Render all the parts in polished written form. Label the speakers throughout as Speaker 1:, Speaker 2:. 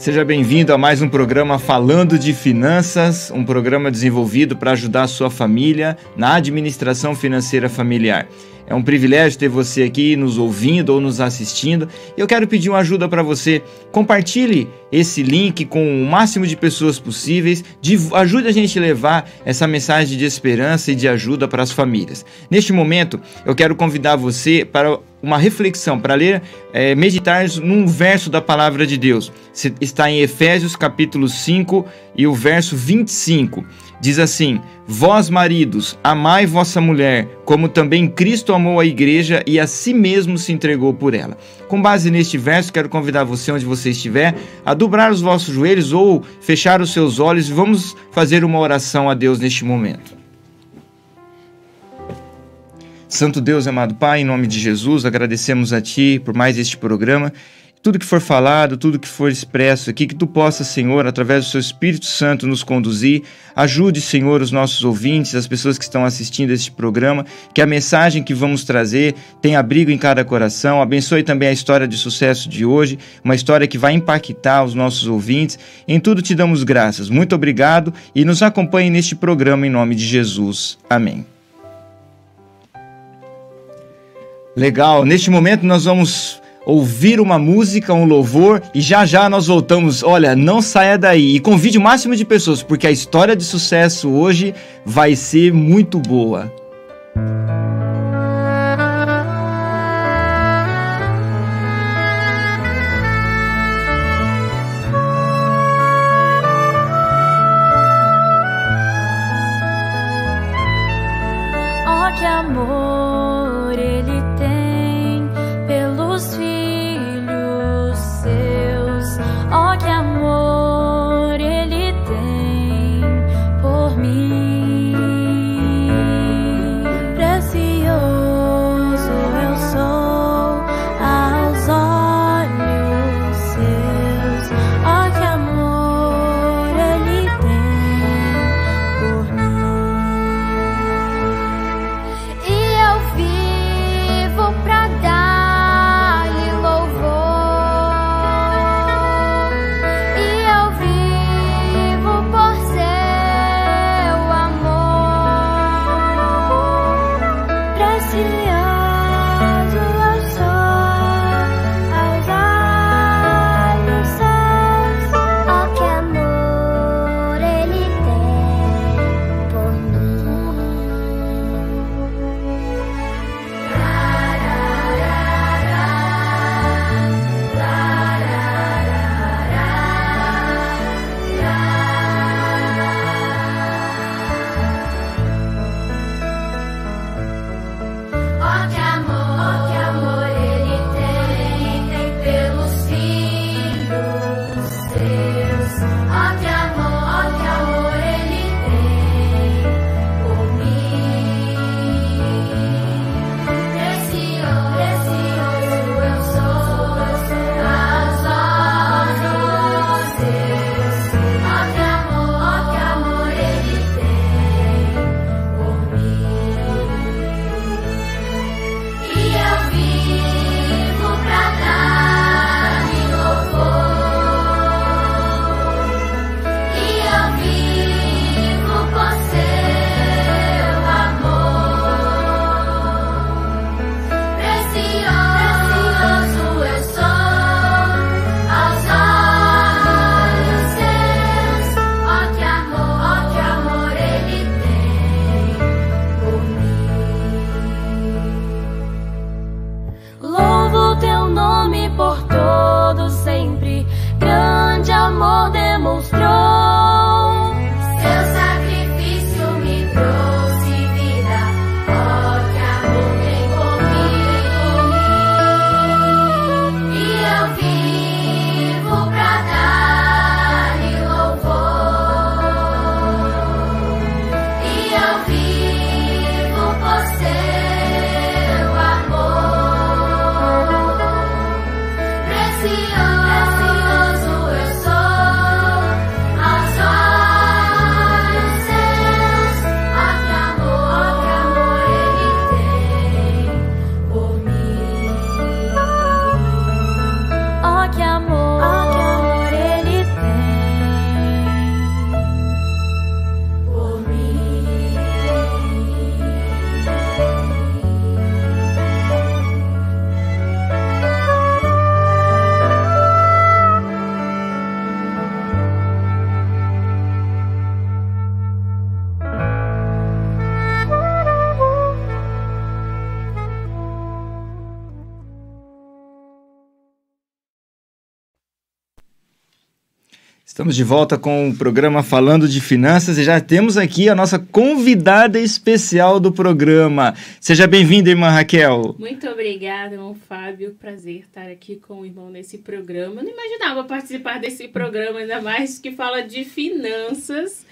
Speaker 1: Seja bem-vindo a mais um programa Falando de Finanças, um programa desenvolvido para ajudar a sua família na administração financeira familiar. É um privilégio ter você aqui nos ouvindo ou nos assistindo. Eu quero pedir uma ajuda para você. Compartilhe esse link com o máximo de pessoas possíveis. Ajude a gente a levar essa mensagem de esperança e de ajuda para as famílias. Neste momento, eu quero convidar você para uma reflexão, para ler, meditar num verso da Palavra de Deus. Está em Efésios capítulo 5 e o verso 25. Diz assim: vós maridos, amai vossa mulher, como também Cristo amou a igreja e a si mesmo se entregou por ela. Com base neste verso, quero convidar você, onde você estiver, a dobrar os vossos joelhos ou fechar os seus olhos e vamos fazer uma oração a Deus neste momento. Santo Deus, amado Pai, em nome de Jesus, agradecemos a Ti por mais este programa. Tudo que for falado, tudo que for expresso aqui, que Tu possa, Senhor, através do Seu Espírito Santo nos conduzir. Ajude, Senhor, os nossos ouvintes, as pessoas que estão assistindo este programa, que a mensagem que vamos trazer tenha abrigo em cada coração. Abençoe também a história de sucesso de hoje, uma história que vai impactar os nossos ouvintes. Em tudo Te damos graças. Muito obrigado e nos acompanhe neste programa em nome de Jesus. Amém. Legal, neste momento nós vamos ouvir uma música, um louvor e já nós voltamos. Olha, não saia daí e convide o máximo de pessoas, porque a história de sucesso hoje vai ser muito boa.
Speaker 2: Oh, que amor Ele tem pelos filhos seus. Oh, que amor Ele tem por mim. Precioso eu sou aos olhos seus. Oh, que amor Ele tem por mim. E eu vivo pra dar-lhe louvor. E eu vivo por seu amor. Precioso eu sou aos olhos seus. Oh, que amor Ele tem por mim. Oh, que amor Ele tem pelos filhos seus. Oh, que amor Ele tem por mim. Precioso eu sou aos olhos seus. Oh, que amor Ele tem por mim. E eu vivo pra dar-lhe louvor. E eu vivo por seu amor. Precioso eu sou aos olhos seus. Oh, que amor Ele tem por mim. Louvo teu nome por todo sempre. Grande amor demonstrou. Seu sacrifício me trouxe vida. Oh, que amor tem por mim. E eu vivo pra dar-lhe louvor. E eu vivo por seu amor. Precioso eu sou
Speaker 1: Estamos de volta com o programa Falando de Finanças e já temos aqui a nossa convidada especial do programa. Seja bem-vinda, irmã Raquel.
Speaker 3: Muito obrigada, irmão Fábio. Prazer estar aqui com o irmão nesse programa. Eu não imaginava participar desse programa, ainda mais que fala de finanças,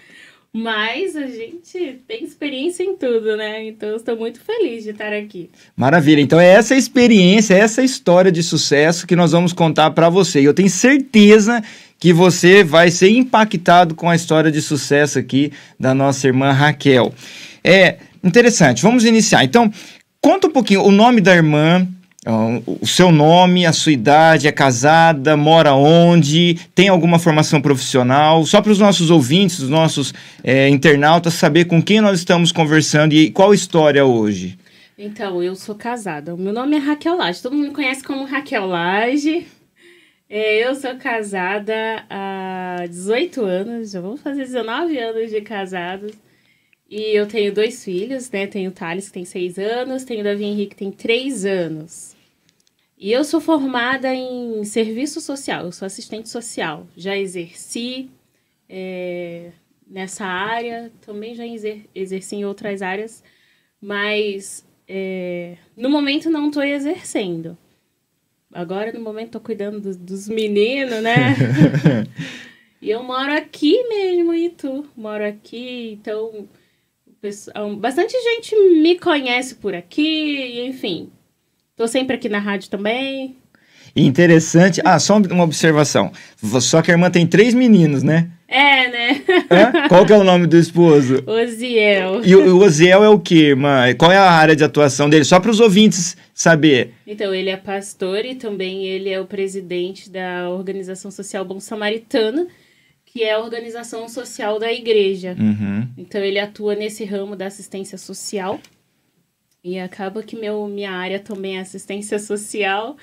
Speaker 3: mas a gente tem experiência em tudo, né? Então, eu estou muito feliz de estar aqui.
Speaker 1: Maravilha. Então, é essa experiência, essa história de sucesso que nós vamos contar para você. E eu tenho certeza que você vai ser impactado com a história de sucesso aqui da nossa irmã Raquel. É interessante, vamos iniciar. Então, conta um pouquinho o nome da irmã, o seu nome, a sua idade, é casada, mora onde, tem alguma formação profissional, só para os nossos ouvintes, os nossos internautas, saber com quem nós estamos conversando e qual a história hoje.
Speaker 3: Então, eu sou casada. O meu nome é Raquel Lage. Todo mundo me conhece como Raquel Lage. Eu sou casada há 18 anos, já vamos fazer 19 anos de casados. E eu tenho 2 filhos, né? Tenho o Thales, que tem 6 anos, tenho o Davi Henrique, que tem 3 anos. E eu sou formada em serviço social, eu sou assistente social. Já exerci nessa área, também já exerci em outras áreas, mas no momento não estou exercendo. Agora, no momento, tô cuidando dos meninos, né? E eu moro aqui mesmo, em Itu. Moro aqui, então... bastante gente me conhece por aqui, enfim. Tô sempre aqui na rádio também.
Speaker 1: Interessante. Só uma observação. Só que a irmã tem 3 meninos, né?
Speaker 3: Né?
Speaker 1: Qual que é o nome do esposo?
Speaker 3: Oziel.
Speaker 1: E o Oziel é o quê, irmã? Qual é a área de atuação dele? Só para os ouvintes saber.
Speaker 3: Então, ele é pastor e também ele é o presidente da Organização Social Bom Samaritano, que é a organização social da igreja.
Speaker 1: Uhum.
Speaker 3: Então, ele atua nesse ramo da assistência social. E acaba que minha área também é assistência social.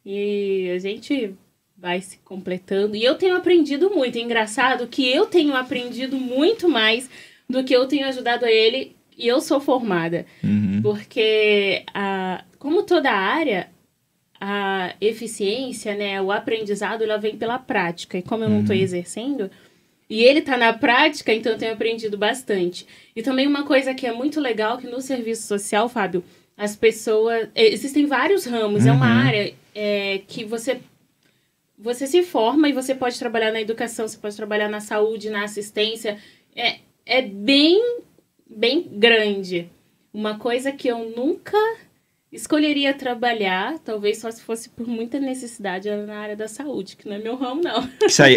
Speaker 3: E a gente vai se completando. E eu tenho aprendido muito. É engraçado que eu tenho aprendido muito mais do que eu tenho ajudado a ele. E eu sou formada.
Speaker 1: Uhum.
Speaker 3: Porque, como toda área, a eficiência, né, o aprendizado, ela vem pela prática. E como eu não estou exercendo, e ele está na prática, então eu tenho aprendido bastante. E também uma coisa que é muito legal, que no serviço social, Fábio, as pessoas... Existem vários ramos. É uma área que você se forma e você pode trabalhar na educação, você pode trabalhar na saúde, na assistência. É bem grande. Uma coisa que eu nunca escolheria trabalhar, talvez só se fosse por muita necessidade, era na área da saúde, que não é meu ramo, não.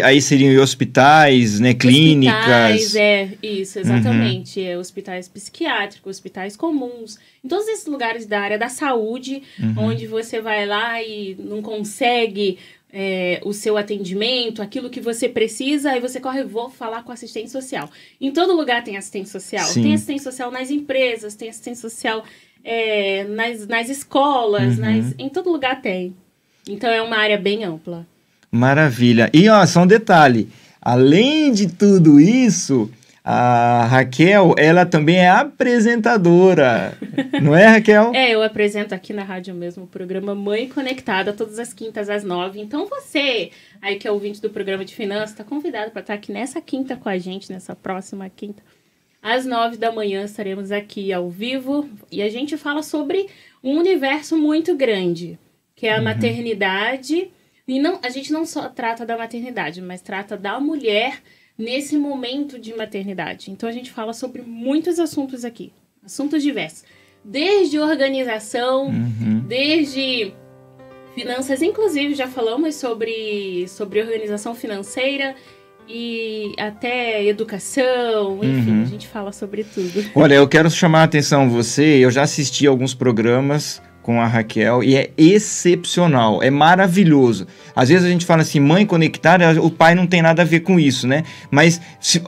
Speaker 3: Aí
Speaker 1: seriam em hospitais, né, clínicas.
Speaker 3: Hospitais, isso, exatamente. Hospitais psiquiátricos, hospitais comuns. Em todos esses lugares da área da saúde, onde você vai lá e não consegue o seu atendimento, aquilo que você precisa, aí você corre, vou falar com assistente social. Em todo lugar tem assistente social.
Speaker 1: Sim.
Speaker 3: Tem assistente social nas empresas, tem assistente social nas escolas, em todo lugar tem. Então é uma área bem ampla.
Speaker 1: Maravilha. E só um detalhe, além de tudo isso, a Raquel, ela também é apresentadora, não é, Raquel?
Speaker 3: Eu apresento aqui na rádio mesmo o programa Mãe Conectada, todas as quintas às 9. Então você, aí que é ouvinte do programa de finanças, está convidado para estar aqui nessa quinta com a gente, nessa próxima quinta. Às 9 da manhã estaremos aqui ao vivo e a gente fala sobre um universo muito grande, que é a maternidade. E a gente não só trata da maternidade, mas trata da mulher nesse momento de maternidade. Então, a gente fala sobre muitos assuntos aqui, assuntos diversos. Desde organização, desde finanças, inclusive já falamos sobre organização financeira, e até educação, enfim, a gente fala sobre tudo.
Speaker 1: Olha, eu quero chamar a atenção eu já assisti alguns programas com a Raquel e é excepcional, é maravilhoso. Às vezes a gente fala assim, mãe conectada, o pai não tem nada a ver com isso, né? Mas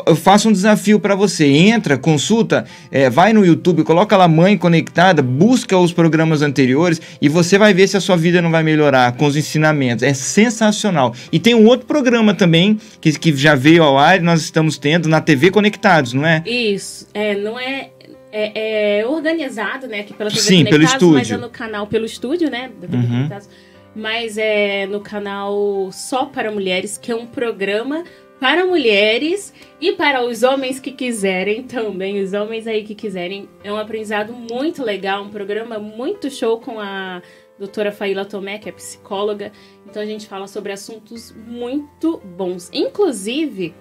Speaker 1: eu faço um desafio para você, entra, consulta, vai no YouTube, coloca lá mãe conectada, busca os programas anteriores e você vai ver se a sua vida não vai melhorar com os ensinamentos. É sensacional. E tem um outro programa também que já veio ao ar e nós estamos tendo na TV Conectados, não é?
Speaker 3: Isso, não é... É organizado, né, aqui pela TV
Speaker 1: Sim,
Speaker 3: Conectados,
Speaker 1: pelo estúdio.
Speaker 3: mas é no canal, pelo estúdio, né, da TV Conectados, mas é no canal Só para Mulheres, que é um programa para mulheres e para os homens que quiserem também, os homens aí que quiserem. É um aprendizado muito legal, um programa muito show com a doutora Faíla Tomé, que é psicóloga. Então a gente fala sobre assuntos muito bons. Inclusive,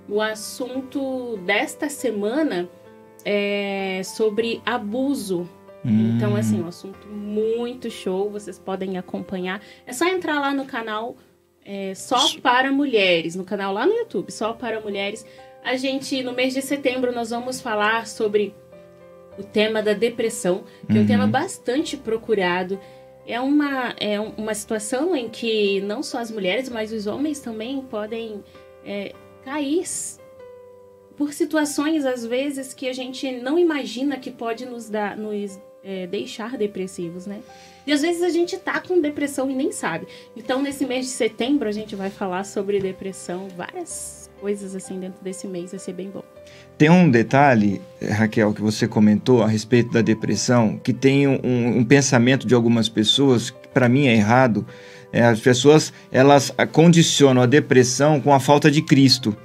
Speaker 3: o assunto desta semana é sobre abuso. Então, assim, um assunto muito show, vocês podem acompanhar. É só entrar lá no canal Só para Mulheres, no canal lá no YouTube, Só para Mulheres. A gente, no mês de setembro, nós vamos falar sobre o tema da depressão, que é um tema bastante procurado. É uma situação em que não só as mulheres, mas os homens também podem cair por situações, às vezes, que a gente não imagina que pode nos deixar depressivos, né? E às vezes a gente tá com depressão e nem sabe. Então, nesse mês de setembro, a gente vai falar sobre depressão, várias coisas assim dentro desse mês, vai ser bem bom.
Speaker 1: Tem um detalhe, Raquel, que você comentou a respeito da depressão, que tem um pensamento de algumas pessoas, que para mim é errado. As pessoas, elas condicionam a depressão com a falta de Cristo.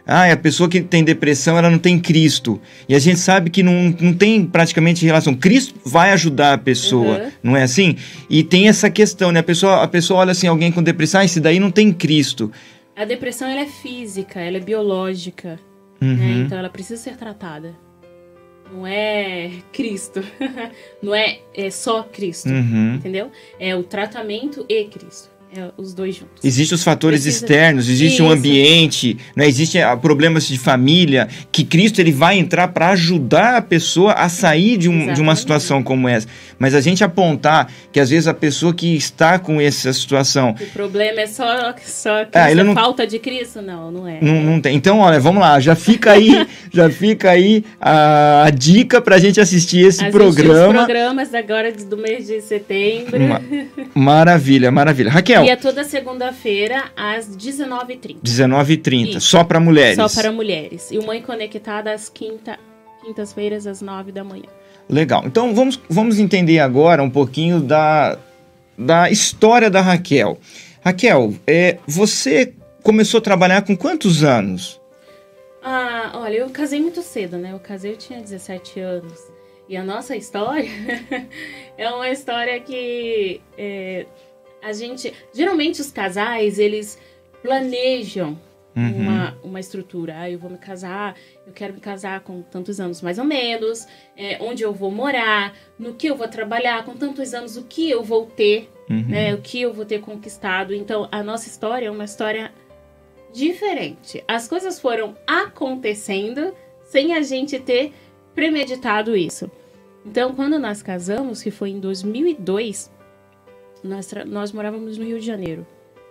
Speaker 1: A pessoa que tem depressão, ela não tem Cristo. E a gente sabe que não tem praticamente relação. Cristo vai ajudar a pessoa, não é assim? E tem essa questão, né? A pessoa olha assim, alguém com depressão, esse daí não tem Cristo.
Speaker 3: A depressão, ela é física, ela é biológica, né? Então ela precisa ser tratada. Não é Cristo, não é só Cristo, entendeu? É o tratamento e Cristo. Os dois juntos.
Speaker 1: Existem os fatores externos, existe um ambiente, né? Existem problemas de família, que Cristo ele vai entrar para ajudar a pessoa a sair de uma situação como essa. Mas a gente apontar que às vezes a pessoa que está com essa situação...
Speaker 3: O problema é só Cristo, falta de Cristo? Não é.
Speaker 1: Não tem. Então, olha, vamos lá, já fica aí a dica para a gente assistir esse programa.
Speaker 3: Os programas agora do mês de setembro.
Speaker 1: Maravilha. Raquel,
Speaker 3: e é toda segunda-feira, às 19h30.
Speaker 1: 19h30, só para mulheres.
Speaker 3: Só para mulheres. E o Mãe Conectada às quintas-feiras, às 9 da manhã.
Speaker 1: Legal. Então, vamos entender agora um pouquinho da história da Raquel. Raquel, você começou a trabalhar com quantos anos?
Speaker 3: Olha, eu casei muito cedo, né? Eu tinha 17 anos. E a nossa história é uma história que... geralmente os casais, eles planejam uma estrutura. Eu vou me casar, eu quero me casar com tantos anos mais ou menos, onde eu vou morar, no que eu vou trabalhar, com tantos anos, o que eu vou ter, né, o que eu vou ter conquistado. Então, a nossa história é uma história diferente. As coisas foram acontecendo sem a gente ter premeditado isso. Então, quando nós casamos, que foi em 2002... Nós morávamos no Rio de Janeiro.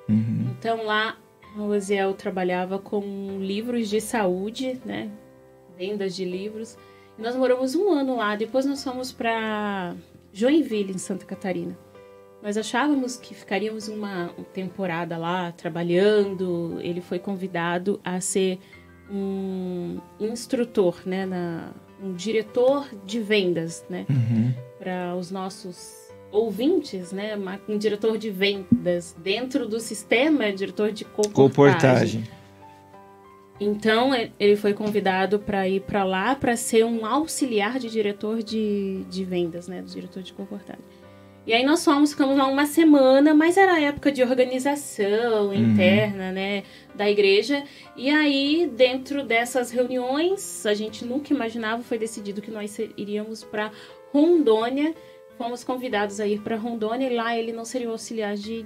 Speaker 3: Então, lá, o Oziel trabalhava com livros de saúde, né? Vendas de livros. E nós moramos 1 ano lá. Depois nós fomos para Joinville, em Santa Catarina. Nós achávamos que ficaríamos uma temporada lá, trabalhando. Ele foi convidado a ser um instrutor, né? Um diretor de vendas, né? Para os nossos... ouvintes, né? Um diretor de vendas dentro do sistema, diretor de comportagem. Então, ele foi convidado para ir para lá para ser um auxiliar de diretor de vendas, né? Do diretor de comportagem. E aí nós ficamos lá 1 semana, mas era época de organização interna, né? Da igreja. E aí, dentro dessas reuniões, a gente nunca imaginava, foi decidido que nós iríamos para Rondônia. Fomos convidados a ir para Rondônia e lá ele não seria o auxiliar de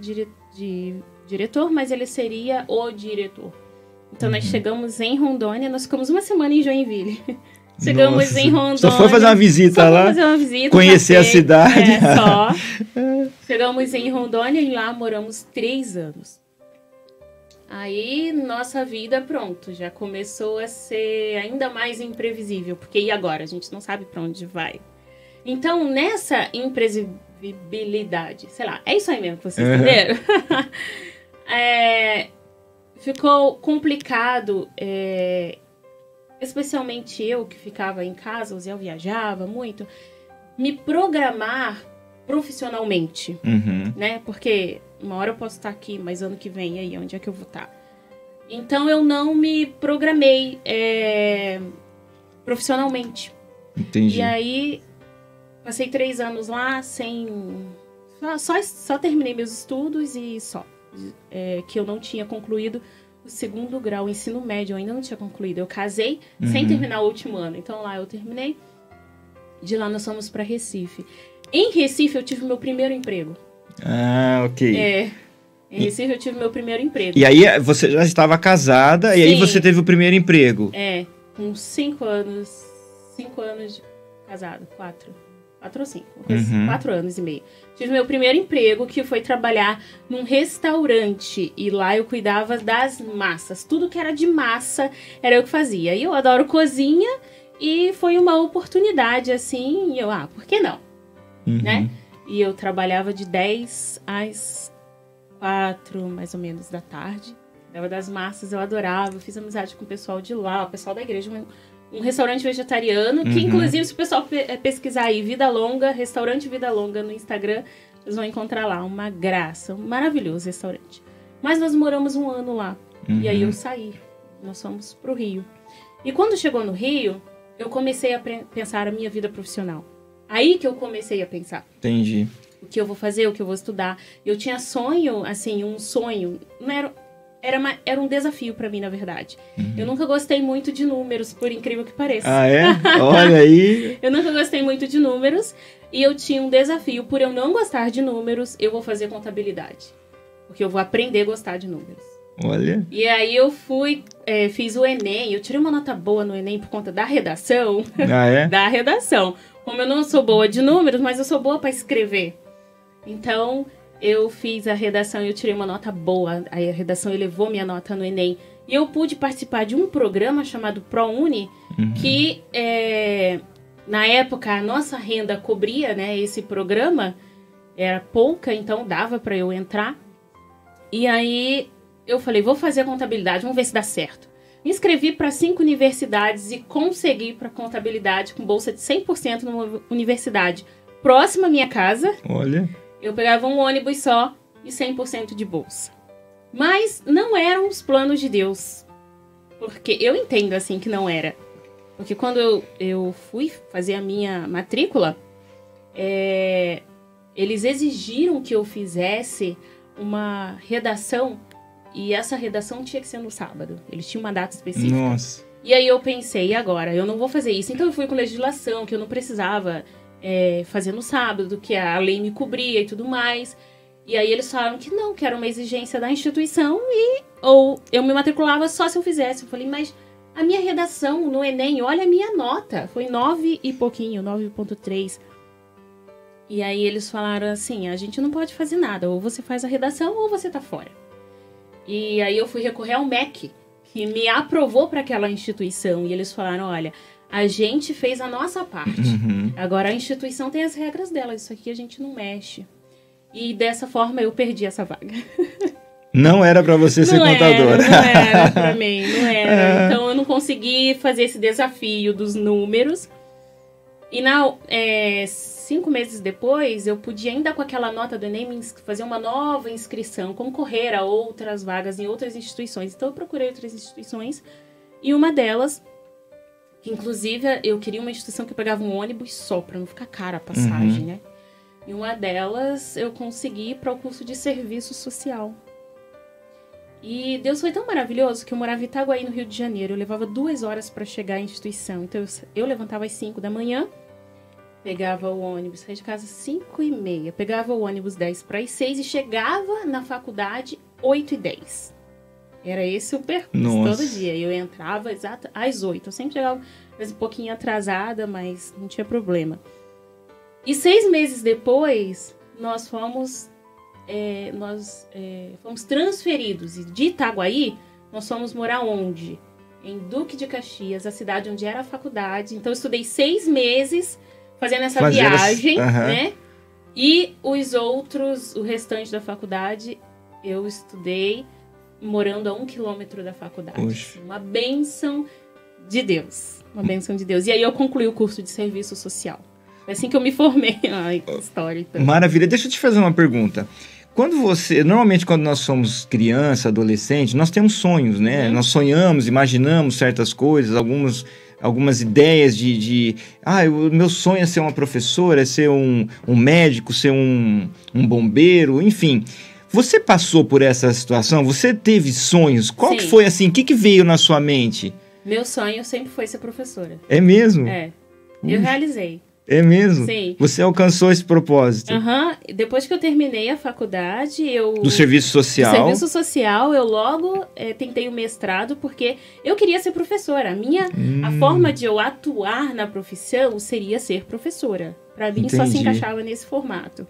Speaker 3: diretor, mas ele seria o diretor. Então nós chegamos em Rondônia, nós ficamos 1 semana em Joinville. Chegamos em Rondônia.
Speaker 1: Só foi fazer uma visita lá, conhecer a cidade.
Speaker 3: Só. Chegamos em Rondônia e lá moramos 3 anos. Aí nossa vida, pronto, já começou a ser ainda mais imprevisível, porque e agora? A gente não sabe para onde vai. Então, nessa imprevisibilidade, sei lá, é isso aí mesmo que vocês entenderam? Ficou complicado, especialmente eu que ficava em casa, o Zé viajava muito, me programar profissionalmente, né? Porque uma hora eu posso estar aqui, mas ano que vem, aí, onde é que eu vou estar? Então eu não me programei profissionalmente.
Speaker 1: Entendi.
Speaker 3: E aí, passei 3 anos lá sem... Só terminei meus estudos e só. Que eu não tinha concluído o 2º grau, o ensino médio, eu ainda não tinha concluído. Eu casei sem terminar o último ano. Então lá eu terminei. De lá nós fomos para Recife. Em Recife eu tive meu primeiro emprego.
Speaker 1: Ah, ok.
Speaker 3: Em Recife eu tive meu primeiro emprego.
Speaker 1: E aí você já estava casada e aí
Speaker 3: Sim.
Speaker 1: você teve o primeiro emprego.
Speaker 3: Com 5 anos. 5 anos de casado. 4 ou 5. 4 anos e meio. Tive meu primeiro emprego, que foi trabalhar num restaurante. E lá eu cuidava das massas. Tudo que era de massa era eu que fazia. E eu adoro cozinha. E foi uma oportunidade, assim. E eu, por que não? Né? E eu trabalhava de 10 às 4, mais ou menos, da tarde. Cuidava das massas, eu adorava. Fiz amizade com o pessoal de lá, o pessoal da igreja. Um restaurante vegetariano, que inclusive se o pessoal pesquisar aí, Vida Longa, restaurante Vida Longa no Instagram, vocês vão encontrar lá, uma graça, um maravilhoso restaurante. Mas nós moramos 1 ano lá, e aí eu saí, nós fomos pro Rio. E quando chegou no Rio, eu comecei a pensar a minha vida profissional. Aí que eu comecei a pensar.
Speaker 1: Entendi.
Speaker 3: O que eu vou fazer, o que eu vou estudar. Eu tinha sonho, assim, um sonho, não era um desafio pra mim, na verdade. Eu nunca gostei muito de números, por incrível que pareça.
Speaker 1: Ah, é? Olha aí.
Speaker 3: Eu nunca gostei muito de números. E eu tinha um desafio. Por eu não gostar de números, eu vou fazer contabilidade. Porque eu vou aprender a gostar de números.
Speaker 1: Olha.
Speaker 3: E aí eu fiz o Enem. Eu tirei uma nota boa no Enem por conta da redação.
Speaker 1: Ah, é?
Speaker 3: Da redação. Como eu não sou boa de números, mas eu sou boa pra escrever. Então... eu fiz a redação e eu tirei uma nota boa. Aí a redação elevou minha nota no Enem. E eu pude participar de um programa chamado ProUni, que na época a nossa renda cobria, né, esse programa. Era pouca, então dava para eu entrar. E aí eu falei, vou fazer a contabilidade, vamos ver se dá certo. Me inscrevi para 5 universidades e consegui para contabilidade com bolsa de 100% numa universidade próxima à minha casa.
Speaker 1: Olha.
Speaker 3: Eu pegava um ônibus só e 100% de bolsa. Mas não eram os planos de Deus. Porque eu entendo assim que não era. Porque quando eu fui fazer a minha matrícula, eles exigiram que eu fizesse uma redação. E essa redação tinha que ser no sábado. Eles tinham uma data específica.
Speaker 1: Nossa.
Speaker 3: E aí eu pensei, e agora? Eu não vou fazer isso. Então eu fui com legislação, que eu não precisava... fazer no sábado, que a lei me cobria e tudo mais. E aí eles falaram que não, que era uma exigência da instituição ou eu me matriculava só se eu fizesse. Eu falei, mas a minha redação no Enem, olha a minha nota, foi 9 e pouquinho, 9,3. E aí eles falaram assim, a gente não pode fazer nada, ou você faz a redação ou você tá fora. E aí eu fui recorrer ao MEC, que me aprovou para aquela instituição, e eles falaram, olha... a gente fez a nossa parte. Agora a instituição tem as regras dela. Isso aqui a gente não mexe. E dessa forma eu perdi essa vaga.
Speaker 1: Não era pra você ser contadora.
Speaker 3: Não era pra mim, não era. Então eu não consegui fazer esse desafio dos números. E 5 meses depois, eu podia ainda com aquela nota do Enem fazer uma nova inscrição, concorrer a outras vagas em outras instituições. Então eu procurei outras instituições. E uma delas... inclusive, eu queria uma instituição que eu pegava um ônibus só, pra não ficar cara a passagem, né? E uma delas, eu consegui ir para o curso de serviço social. E Deus foi tão maravilhoso que eu morava em Itaguaí, no Rio de Janeiro. Eu levava 2 horas para chegar à instituição. Então, eu levantava às 5 da manhã, pegava o ônibus, saía de casa às 5h30, pegava o ônibus 10 para as 6 e chegava na faculdade 8h10. Era esse o percurso todo dia. Eu entrava exato às 8. Eu sempre chegava um pouquinho atrasada, mas não tinha problema. E 6 meses depois, nós fomos transferidos. E de Itaguaí, nós fomos morar onde? Em Duque de Caxias, a cidade onde era a faculdade. Então, eu estudei 6 meses fazendo essa viagem, né? E o restante da faculdade, eu estudei morando a 1 quilômetro da faculdade.
Speaker 1: Oxe.
Speaker 3: Uma bênção de Deus. Uma bênção de Deus. E aí eu concluí o curso de serviço social. Foi assim que eu me formei. Ai, que história. Então.
Speaker 1: Maravilha. Deixa eu te fazer uma pergunta. Normalmente quando nós somos criança, adolescente, nós temos sonhos, né? Nós sonhamos, imaginamos certas coisas, algumas ideias o meu sonho é ser uma professora, é ser um médico, ser um bombeiro, enfim. Você passou por essa situação? Você teve sonhos? Qual que
Speaker 3: Sim.
Speaker 1: foi assim? O que veio na sua mente?
Speaker 3: Meu sonho sempre foi ser professora.
Speaker 1: É mesmo?
Speaker 3: É. Eu realizei.
Speaker 1: É mesmo?
Speaker 3: Sim.
Speaker 1: Você alcançou esse propósito?
Speaker 3: Aham. Depois que eu terminei a faculdade,
Speaker 1: Do serviço social?
Speaker 3: Do serviço social, eu logo tentei o mestrado, porque eu queria ser professora. A forma de eu atuar na profissão seria ser professora. Para mim, só se
Speaker 1: Entendi.
Speaker 3: encaixava nesse formato.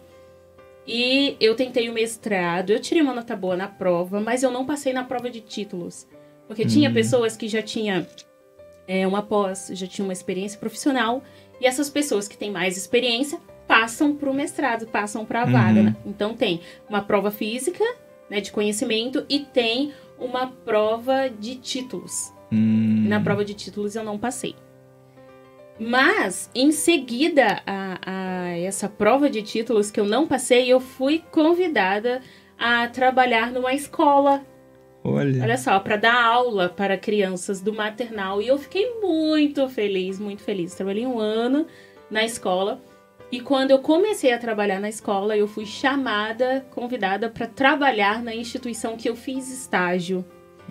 Speaker 3: E eu tentei o mestrado, eu tirei uma nota boa na prova, mas eu não passei na prova de títulos. Porque tinha pessoas que já tinham uma pós, já tinham uma experiência profissional, e essas pessoas que têm mais experiência passam para o mestrado, passam para a vaga. Né? Então tem uma prova física, né, de conhecimento, e tem uma prova de títulos. Na prova de títulos eu não passei. Mas, em seguida a essa prova de títulos que eu não passei, eu fui convidada a trabalhar numa escola. Olha só, para dar aula para crianças do maternal. E eu fiquei muito feliz, muito feliz. Trabalhei 1 ano na escola. E quando eu comecei a trabalhar na escola, eu fui convidada para trabalhar na instituição que eu fiz estágio.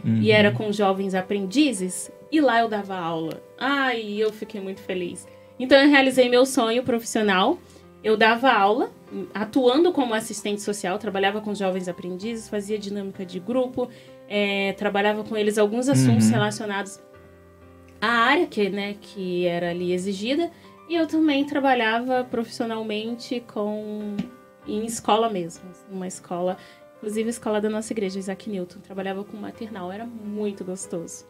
Speaker 3: E era com jovens aprendizes. E lá eu dava aula. Ai, eu fiquei muito feliz. Então eu realizei meu sonho profissional. Eu dava aula, atuando como assistente social, trabalhava com jovens aprendizes, fazia dinâmica de grupo, trabalhava com eles alguns assuntos relacionados à área que era ali exigida. E eu também trabalhava profissionalmente em escola mesmo, numa escola, inclusive a escola da nossa igreja, Isaac Newton. Trabalhava com maternal, era muito gostoso.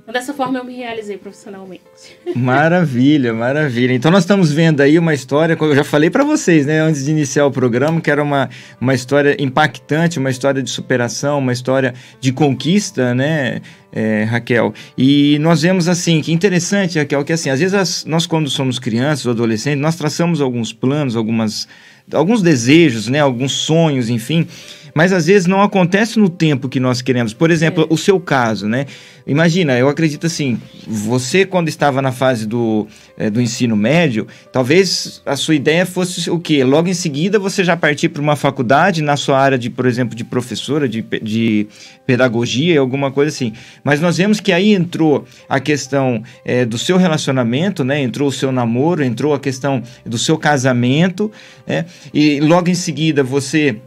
Speaker 3: Então, dessa forma, eu me realizei profissionalmente.
Speaker 1: Maravilha, maravilha. Então, nós estamos vendo aí uma história, como eu já falei para vocês, né, antes de iniciar o programa, que era uma história impactante, uma história de superação, uma história de conquista, né, Raquel? E nós vemos, assim, que interessante, Raquel, que, assim, às vezes nós, quando somos crianças ou adolescentes, nós traçamos alguns planos, alguns desejos, né, alguns sonhos, enfim, mas às vezes não acontece no tempo que nós queremos. Por exemplo, o seu caso, né? Imagina, eu acredito assim, você quando estava na fase do ensino médio, talvez a sua ideia fosse o quê? Logo em seguida você já partir para uma faculdade na sua área de, por exemplo, de professora, de pedagogia, alguma coisa assim. Mas nós vemos que aí entrou a questão do seu relacionamento, né? Entrou o seu namoro, entrou a questão do seu casamento, e logo em seguida você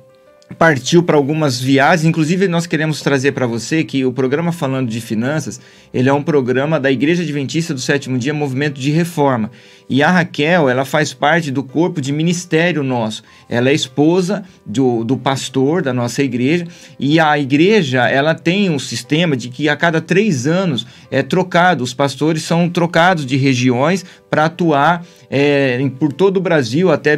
Speaker 1: partiu para algumas viagens. Inclusive nós queremos trazer para você que o programa Falando de Finanças, ele é um programa da Igreja Adventista do Sétimo Dia, Movimento de Reforma, e a Raquel, ela faz parte do corpo de ministério nosso. Ela é esposa do pastor da nossa igreja, e a igreja, ela tem um sistema de que a cada 3 anos é trocado, os pastores são trocados de regiões para atuar por todo o Brasil, até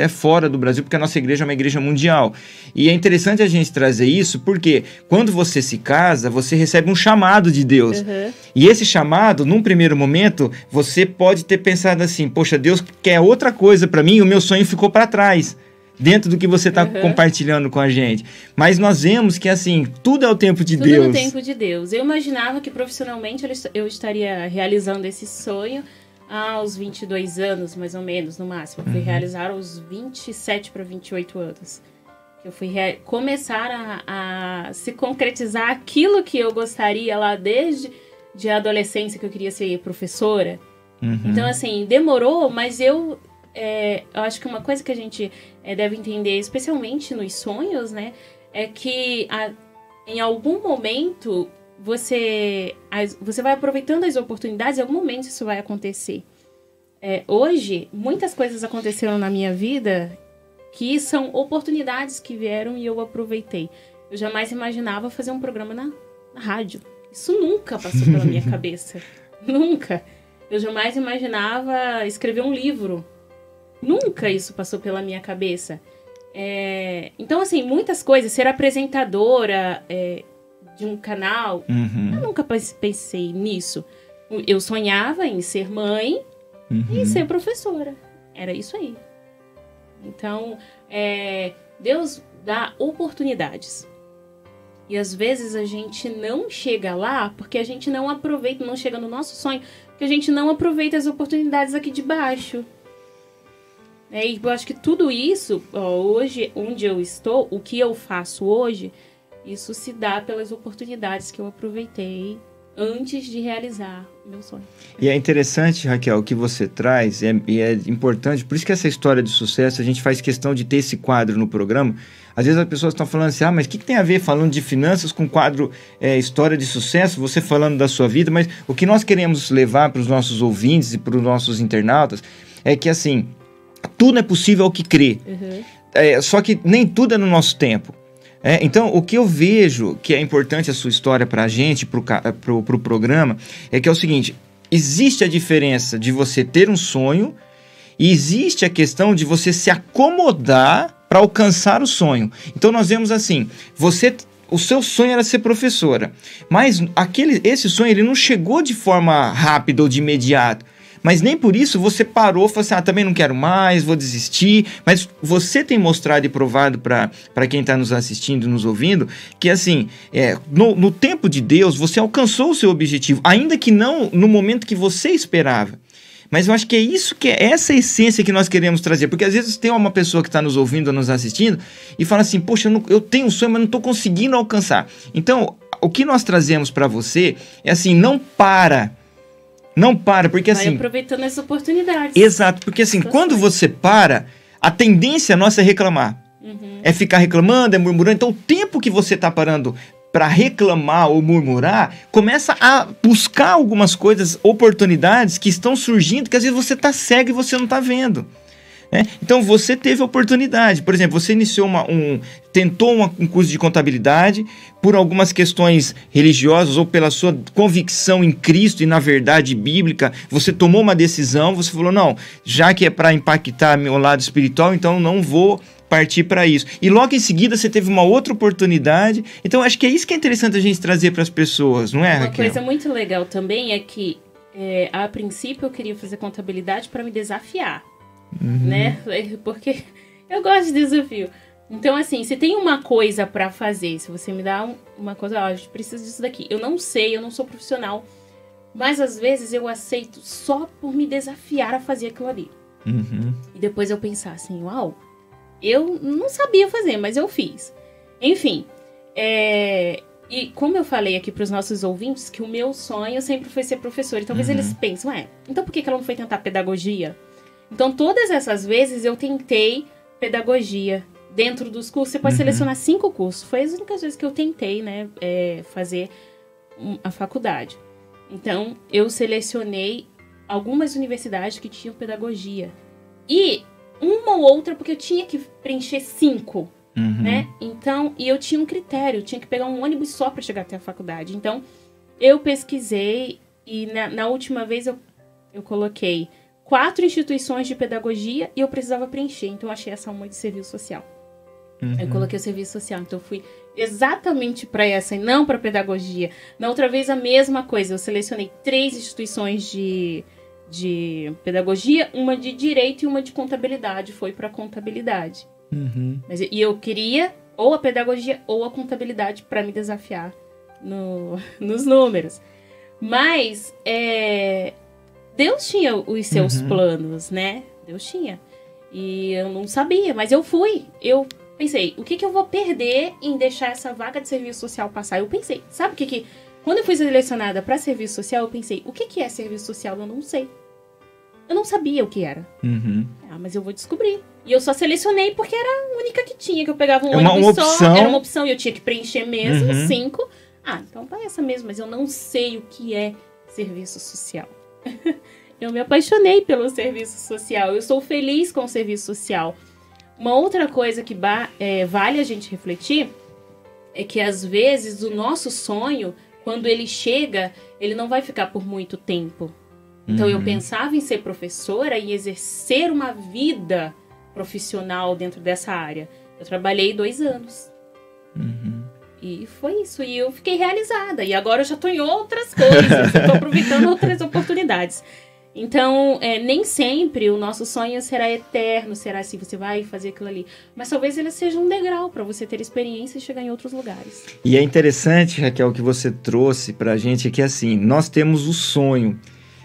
Speaker 1: fora do Brasil, porque a nossa igreja é uma igreja mundial. E é interessante a gente trazer isso, porque quando você se casa, você recebe um chamado de Deus. E esse chamado, num primeiro momento, você pode ter pensado assim, poxa, Deus quer outra coisa para mim, o meu sonho ficou para trás, dentro do que você está compartilhando com a gente. Mas nós vemos que, assim, tudo é o tempo de Deus.
Speaker 3: Tudo no tempo de Deus. Eu imaginava que profissionalmente eu estaria realizando esse sonho aos 22 anos, mais ou menos, no máximo. Eu fui realizar aos 27 para 28 anos. Eu fui começar a se concretizar aquilo que eu gostaria lá desde a adolescência, que eu queria ser professora. Então, assim, demorou, mas eu acho que uma coisa que a gente deve entender, especialmente nos sonhos, né, é que em algum momento você vai aproveitando as oportunidades, em algum momento isso vai acontecer. Hoje, muitas coisas aconteceram na minha vida que são oportunidades que vieram e eu aproveitei. Eu jamais imaginava fazer um programa na rádio. Isso nunca passou pela minha cabeça. Nunca. Eu jamais imaginava escrever um livro. Nunca isso passou pela minha cabeça. Então, assim, muitas coisas. Ser apresentadora de um canal, eu nunca pensei nisso. Eu sonhava em ser mãe e ser professora. Era isso aí. Então, Deus dá oportunidades. E às vezes a gente não chega lá porque a gente não aproveita, não chega no nosso sonho, porque a gente não aproveita as oportunidades aqui de baixo. E eu acho que tudo isso, hoje, onde eu estou, o que eu faço hoje, isso se dá pelas oportunidades que eu aproveitei antes de realizar o meu sonho.
Speaker 1: E é interessante, Raquel, o que você traz, e é importante, por isso que essa história de sucesso, a gente faz questão de ter esse quadro no programa. Às vezes as pessoas estão falando assim, mas o que tem a ver falando de finanças com o quadro história de sucesso, você falando da sua vida, mas o que nós queremos levar para os nossos ouvintes e para os nossos internautas é que, assim, tudo é possível ao que crê. Só que nem tudo é no nosso tempo. Então, o que eu vejo que é importante a sua história para a gente, para o programa, é que é o seguinte, existe a diferença de você ter um sonho e existe a questão de você se acomodar para alcançar o sonho. Então, nós vemos assim, o seu sonho era ser professora, mas esse sonho ele não chegou de forma rápida ou de imediato. Mas nem por isso você parou e falou assim, também não quero mais, vou desistir. Mas você tem mostrado e provado para quem está nos assistindo e nos ouvindo, que assim, no tempo de Deus, você alcançou o seu objetivo, ainda que não no momento que você esperava. Mas eu acho que é isso, que é essa essência que nós queremos trazer. Porque às vezes tem uma pessoa que está nos ouvindo ou nos assistindo e fala assim, poxa, eu tenho um sonho, mas não estou conseguindo alcançar. Então, o que nós trazemos para você é assim, não para, porque assim...
Speaker 3: Vai aproveitando as oportunidades.
Speaker 1: Exato, porque assim, quando você para, a tendência nossa é reclamar. É ficar reclamando, é murmurando. Então, o tempo que você está parando para reclamar ou murmurar, começa a buscar algumas coisas, oportunidades que estão surgindo, que às vezes você está cego e você não está vendo. Então, você teve a oportunidade. Por exemplo, você iniciou tentou um curso de contabilidade por algumas questões religiosas ou pela sua convicção em Cristo e na verdade bíblica. Você tomou uma decisão, você falou, não, já que é para impactar meu lado espiritual, então não vou partir para isso. E logo em seguida você teve uma outra oportunidade. Então, acho que é isso que é interessante a gente trazer para as pessoas, não é, Raquel?
Speaker 3: Uma coisa muito legal também é que, a princípio, eu queria fazer contabilidade para me desafiar. Né? Porque eu gosto de desafio. Então, assim, se tem uma coisa pra fazer, se você me dá uma coisa, a gente precisa disso daqui. Eu não sei, eu não sou profissional, mas às vezes eu aceito só por me desafiar a fazer aquilo ali. E depois eu pensar assim, uau, eu não sabia fazer, mas eu fiz. Enfim, e como eu falei aqui pros nossos ouvintes, que o meu sonho sempre foi ser professor. E talvez eles pensem, então por que ela não foi tentar pedagogia? Então, todas essas vezes eu tentei pedagogia dentro dos cursos. Você pode selecionar 5 cursos. Foi as únicas vezes que eu tentei, né, fazer a faculdade. Então, eu selecionei algumas universidades que tinham pedagogia. E uma ou outra, porque eu tinha que preencher 5, né? Então, e eu tinha um critério. Eu tinha que pegar um ônibus só para chegar até a faculdade. Então, eu pesquisei e na última vez eu coloquei 4 instituições de pedagogia e eu precisava preencher. Então, eu achei essa uma de serviço social. Eu coloquei o serviço social. Então, eu fui exatamente para essa e não para pedagogia. Na outra vez, a mesma coisa. Eu selecionei 3 instituições de pedagogia, uma de direito e uma de contabilidade. Foi para contabilidade. E eu queria ou a pedagogia ou a contabilidade para me desafiar nos números. Mas, Deus tinha os seus planos, né? Deus tinha. E eu não sabia, mas eu fui. Eu pensei, o que eu vou perder em deixar essa vaga de serviço social passar? Eu pensei, sabe o que... Quando eu fui selecionada para serviço social, eu pensei, o que é serviço social? Eu não sei. Eu não sabia o que era. Mas eu vou descobrir. E eu só selecionei porque era a única que tinha, que eu pegava um ônibus só. Era uma opção e eu tinha que preencher mesmo, 5. Então vai essa mesmo, mas eu não sei o que é serviço social. Eu me apaixonei pelo serviço social. Eu sou feliz com o serviço social. Uma outra coisa que vale a gente refletir é que, às vezes, o nosso sonho, quando ele chega, ele não vai ficar por muito tempo. Então, eu pensava em ser professora e exercer uma vida profissional dentro dessa área. Eu trabalhei 2 anos. E foi isso. E eu fiquei realizada. E agora eu já estou em outras coisas. Eu estou aproveitando outras oportunidades. Então, nem sempre o nosso sonho será eterno, será assim, você vai fazer aquilo ali. Mas talvez ele seja um degrau para você ter experiência e chegar em outros lugares.
Speaker 1: E é interessante, Raquel, que você trouxe pra gente aqui assim, nós temos o sonho,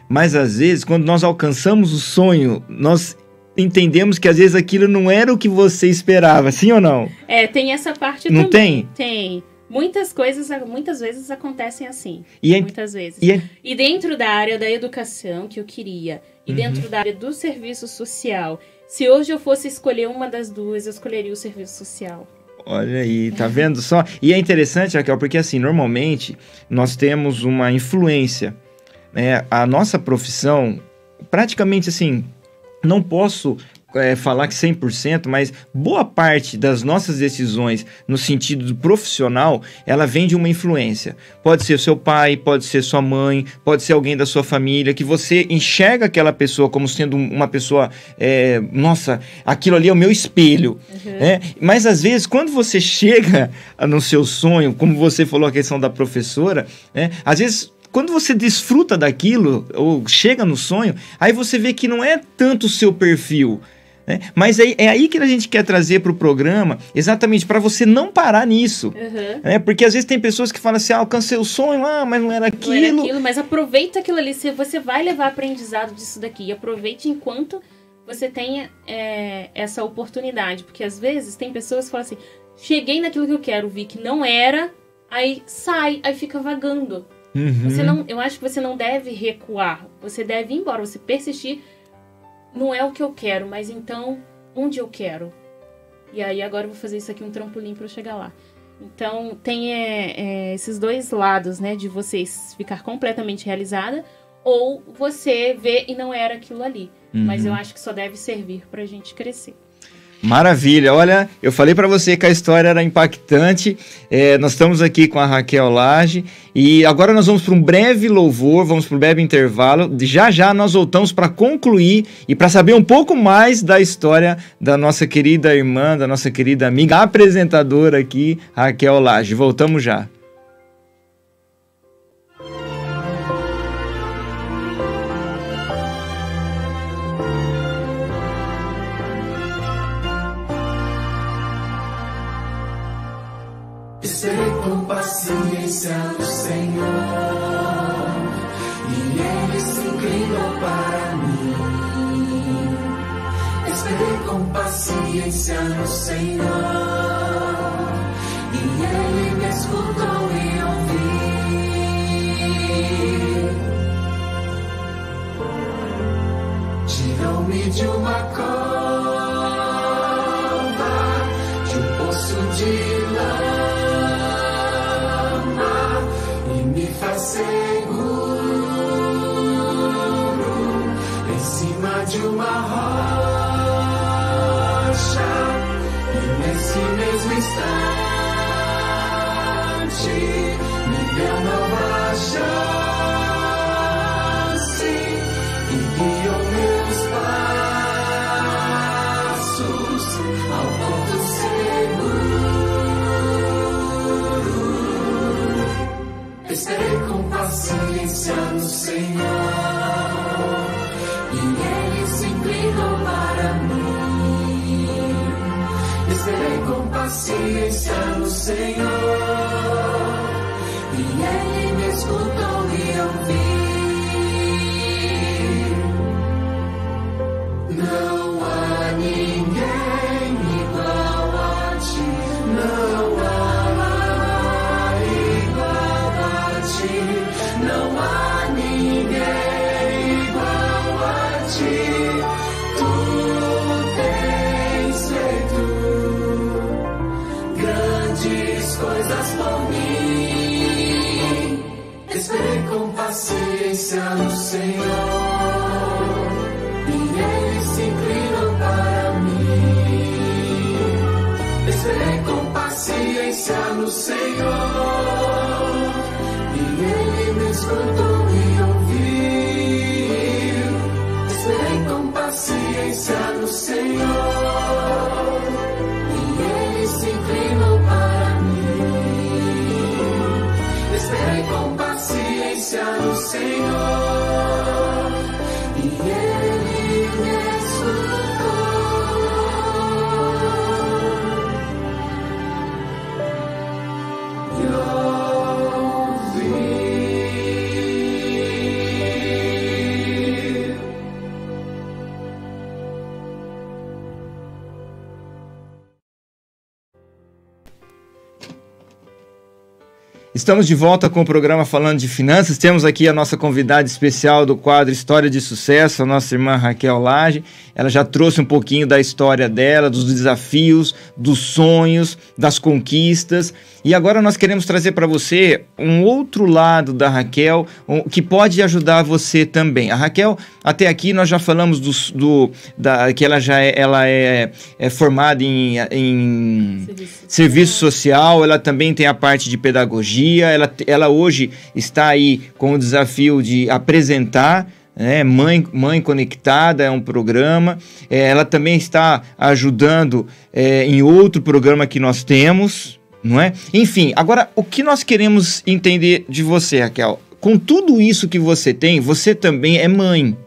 Speaker 1: mas às vezes, quando nós alcançamos o sonho, nós entendemos que às vezes aquilo não era o que você esperava, sim ou não?
Speaker 3: Tem essa parte
Speaker 1: não
Speaker 3: também.
Speaker 1: Tem?
Speaker 3: Tem. Muitas coisas, muitas vezes acontecem assim. Muitas vezes.
Speaker 1: E
Speaker 3: dentro da área da educação, que eu queria, e dentro da área do serviço social, se hoje eu fosse escolher uma das duas, eu escolheria o serviço social.
Speaker 1: Olha aí, tá vendo só? E é interessante, Raquel, porque assim, normalmente nós temos uma influência, né? A nossa profissão, praticamente assim, não posso falar que 100%, mas boa parte das nossas decisões no sentido do profissional, ela vem de uma influência. Pode ser seu pai, pode ser sua mãe, pode ser alguém da sua família, que você enxerga aquela pessoa como sendo uma pessoa, nossa, aquilo ali é o meu espelho. Né? Mas às vezes, quando você chega no seu sonho, como você falou a questão da professora, né? Às vezes, quando você desfruta daquilo, ou chega no sonho, aí você vê que não é tanto o seu perfil, né? Mas é aí que a gente quer trazer para o programa, exatamente para você não parar nisso. Né? Porque às vezes tem pessoas que falam assim, alcancei o sonho, mas não era aquilo.
Speaker 3: Não era aquilo, mas aproveita aquilo ali, você vai levar aprendizado disso daqui. E aproveite enquanto você tenha essa oportunidade. Porque às vezes tem pessoas que falam assim, cheguei naquilo que eu quero, vi que não era, aí sai, aí fica vagando. Eu acho que você não deve recuar, você deve ir embora, você persistir. Não é o que eu quero, mas então, onde eu quero? E aí agora eu vou fazer isso aqui, um trampolim para eu chegar lá. Então, tem esses dois lados, né? De você ficar completamente realizada, ou você ver e não era aquilo ali. Mas eu acho que só deve servir pra gente crescer.
Speaker 1: Maravilha, olha, eu falei para você que a história era impactante, nós estamos aqui com a Raquel Lage e agora nós vamos para um breve louvor, vamos para um breve intervalo, já nós voltamos para concluir e para saber um pouco mais da história da nossa querida irmã, da nossa querida amiga, apresentadora aqui, Raquel Lage. Voltamos já.
Speaker 4: Esperei com paciência no Senhor, e Ele se inclinou para mim. Esperei com paciência no Senhor, e Ele me escutou e ouviu. Tirou-me de uma cova, de um poço de faz seguro em cima de uma rocha, e nesse mesmo instante me deu nova chance e guiou meus passos ao ponto seguro. Esperei com paciência no Senhor, e Ele se inclinou para mim. Esperei com paciência no Senhor, e Ele me escutou e ouviu. Não há ninguém igual a ti, não há. Não há ninguém igual a ti. Tu tens feito grandes coisas por mim. Esperei com paciência no Senhor, e Ele se inclinou para mim. Esperei com paciência no Senhor, Ele me escutou e ouviu. Esperei com paciência no Senhor, e Ele se inclinou para mim. Esperei com paciência no Senhor, e
Speaker 1: Estamos de volta com o programa Falando de Finanças. Temos aqui a nossa convidada especial do quadro História de Sucesso, a nossa irmã Raquel Lage. Ela já trouxe um pouquinho da história dela, dos desafios, dos sonhos, das conquistas. E agora nós queremos trazer para você um outro lado da Raquel, que pode ajudar você também. A Raquel, até aqui nós já falamos que ela é formada em serviço social, ela também tem a parte de pedagogia, ela hoje está aí com o desafio de apresentar, Mãe Conectada é um programa, ela também está ajudando em outro programa que nós temos, não é? Enfim, agora o que nós queremos entender de você, Raquel? Com tudo isso que você tem, você também é mãe,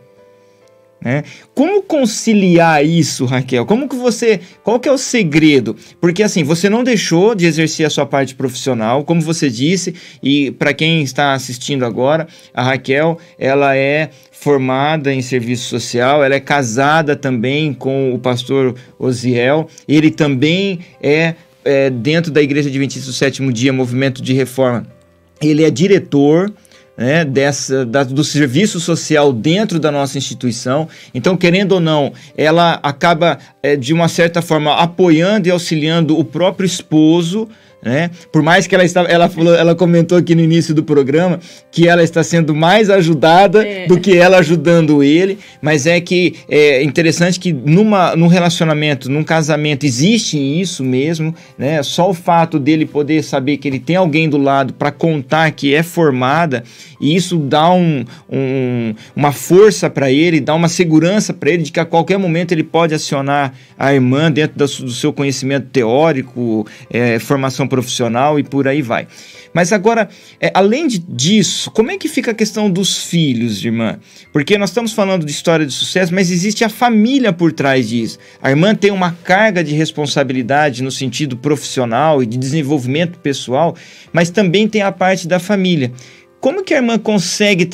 Speaker 1: né? Como conciliar isso, Raquel? Qual que é o segredo? Porque assim, você não deixou de exercer a sua parte profissional, como você disse, e para quem está assistindo agora, a Raquel, ela é formada em serviço social, ela é casada também com o pastor Osiel, ele também é dentro da Igreja Adventista do Sétimo Dia, Movimento de Reforma, ele é diretor, né, do serviço social dentro da nossa instituição. Então, querendo ou não, ela acaba, de uma certa forma, apoiando e auxiliando o próprio esposo, né? Por mais que ela comentou aqui no início do programa que ela está sendo mais ajudada do que ela ajudando ele, mas é que é interessante que num relacionamento, num casamento, existe isso mesmo, né? Só o fato dele poder saber que ele tem alguém do lado para contar que é formada, e isso dá uma força para ele, dá uma segurança para ele de que a qualquer momento ele pode acionar a irmã dentro do seu conhecimento teórico, formação profissional e por aí vai. Mas agora, além disso, como é que fica a questão dos filhos, irmã? Porque nós estamos falando de história de sucesso, mas existe a família por trás disso. A irmã tem uma carga de responsabilidade no sentido profissional e de desenvolvimento pessoal, mas também tem a parte da família. Como que a irmã consegue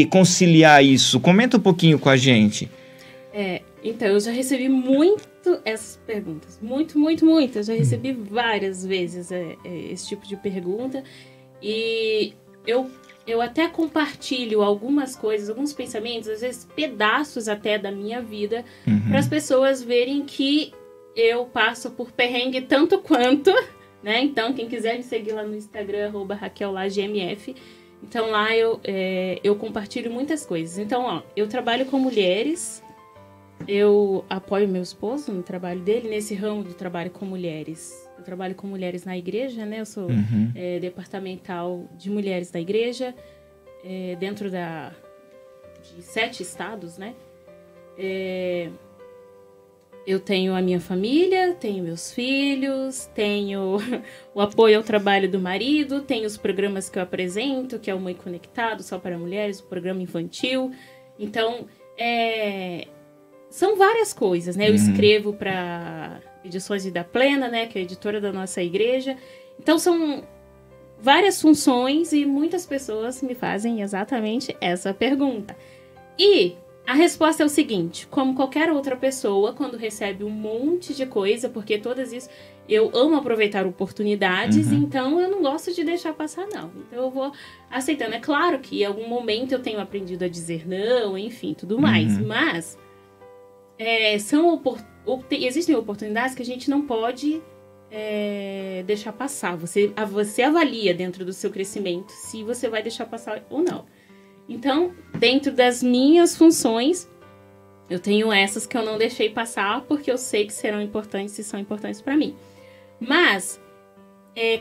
Speaker 1: conciliar isso? Comenta um pouquinho com a gente.
Speaker 3: Então, eu já recebi muito essas perguntas. Muito. Eu já recebi várias vezes esse tipo de pergunta. E eu até compartilho algumas coisas, alguns pensamentos, às vezes pedaços até da minha vida, para as pessoas verem que eu passo por perrengue tanto quanto, né? Então, quem quiser me seguir lá no Instagram, @RaquelLageMF. Então, lá eu compartilho muitas coisas. Então, eu trabalho com mulheres. Eu apoio meu esposo no trabalho dele, nesse ramo de trabalho com mulheres. Eu trabalho com mulheres na igreja, né? Eu sou departamental de mulheres da igreja, dentro de 7 estados, né? Eu tenho a minha família, tenho meus filhos, tenho o apoio ao trabalho do marido, tenho os programas que eu apresento, que é o Mãe Conectado, só para mulheres, o programa infantil. Então, são várias coisas, né? Eu escrevo para Edições Vida Plena, né? Que é a editora da nossa igreja. Então, são várias funções e muitas pessoas me fazem exatamente essa pergunta. E a resposta é o seguinte: como qualquer outra pessoa, quando recebe um monte de coisa, porque todas isso, eu amo aproveitar oportunidades, então eu não gosto de deixar passar, não. Então eu vou aceitando. É claro que em algum momento eu tenho aprendido a dizer não, enfim, tudo mais, mas existem oportunidades que a gente não pode deixar passar. Você avalia dentro do seu crescimento se você vai deixar passar ou não. Então, dentro das minhas funções, eu tenho essas que eu não deixei passar porque eu sei que serão importantes e são importantes para mim. Mas,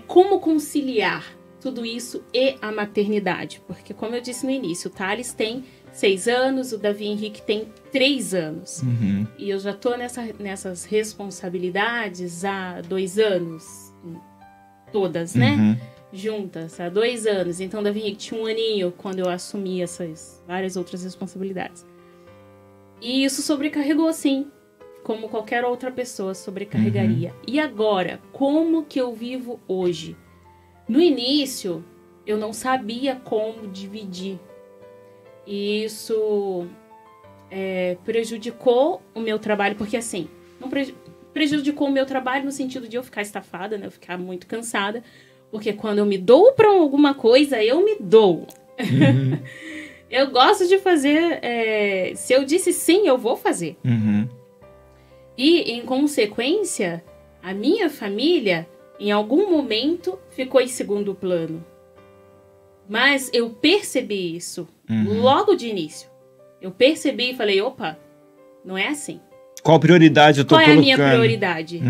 Speaker 3: como conciliar tudo isso e a maternidade? Porque, como eu disse no início, o Thales tem 6 anos, o Davi Henrique tem 3 anos. E eu já tô nessas responsabilidades há 2 anos, todas, né? Juntas, há 2 anos. Então, Davi Henrique tinha 1 aninho quando eu assumi essas várias outras responsabilidades. E isso sobrecarregou, sim, como qualquer outra pessoa sobrecarregaria. E agora, como que eu vivo hoje? No início, eu não sabia como dividir. E isso prejudicou o meu trabalho, porque assim, não prejudicou o meu trabalho no sentido de eu ficar estafada, né? Eu ficar muito cansada. Porque quando eu me dou para alguma coisa, eu me dou. Eu gosto de fazer... se eu disse sim, eu vou fazer. E, em consequência, a minha família, em algum momento, ficou em segundo plano. Mas eu percebi isso logo de início. Eu percebi e falei, opa, não é assim.
Speaker 1: Qual prioridade eu tô colocando?
Speaker 3: Qual é a minha prioridade?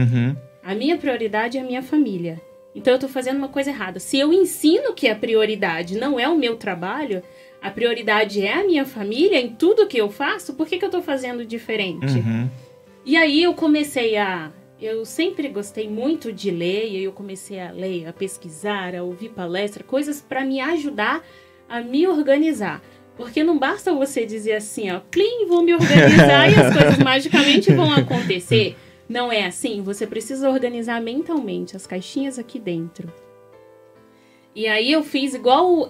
Speaker 3: A minha prioridade é a minha família. Então eu tô fazendo uma coisa errada. Se eu ensino que a prioridade não é o meu trabalho, a prioridade é a minha família em tudo que eu faço, por que eu tô fazendo diferente? E aí eu comecei a... Eu sempre gostei muito de ler, e aí eu comecei a ler, a pesquisar, a ouvir palestra, coisas para me ajudar a me organizar. Porque não basta você dizer assim, ó, plim, vou me organizar e as coisas magicamente vão acontecer. Não é assim, você precisa organizar mentalmente as caixinhas aqui dentro. E aí eu fiz igual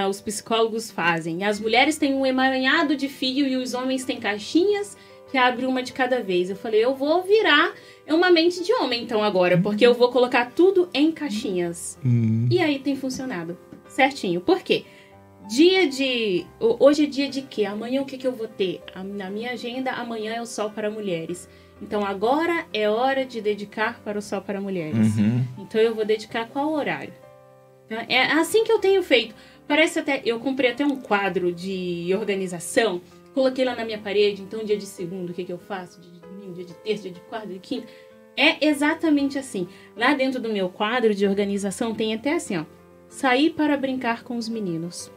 Speaker 3: os psicólogos fazem. As mulheres têm um emaranhado de fio e os homens têm caixinhas que abrem uma de cada vez. Eu falei, eu vou virar uma mente de homem então agora, porque eu vou colocar tudo em caixinhas. E aí tem funcionado certinho. Por quê? Hoje é dia de quê? Amanhã o que eu vou ter? Na minha agenda, amanhã é o Sol para Mulheres. Então agora é hora de dedicar para o Sol para Mulheres. Então eu vou dedicar qual horário? Então, é assim que eu tenho feito. Parece até... Eu comprei até um quadro de organização, coloquei lá na minha parede. Então dia de segunda, o que eu faço? Dia de domingo, dia de terça, dia de quarta, dia de quinta. É exatamente assim. Lá dentro do meu quadro de organização tem até assim, ó. Sair para brincar com os meninos.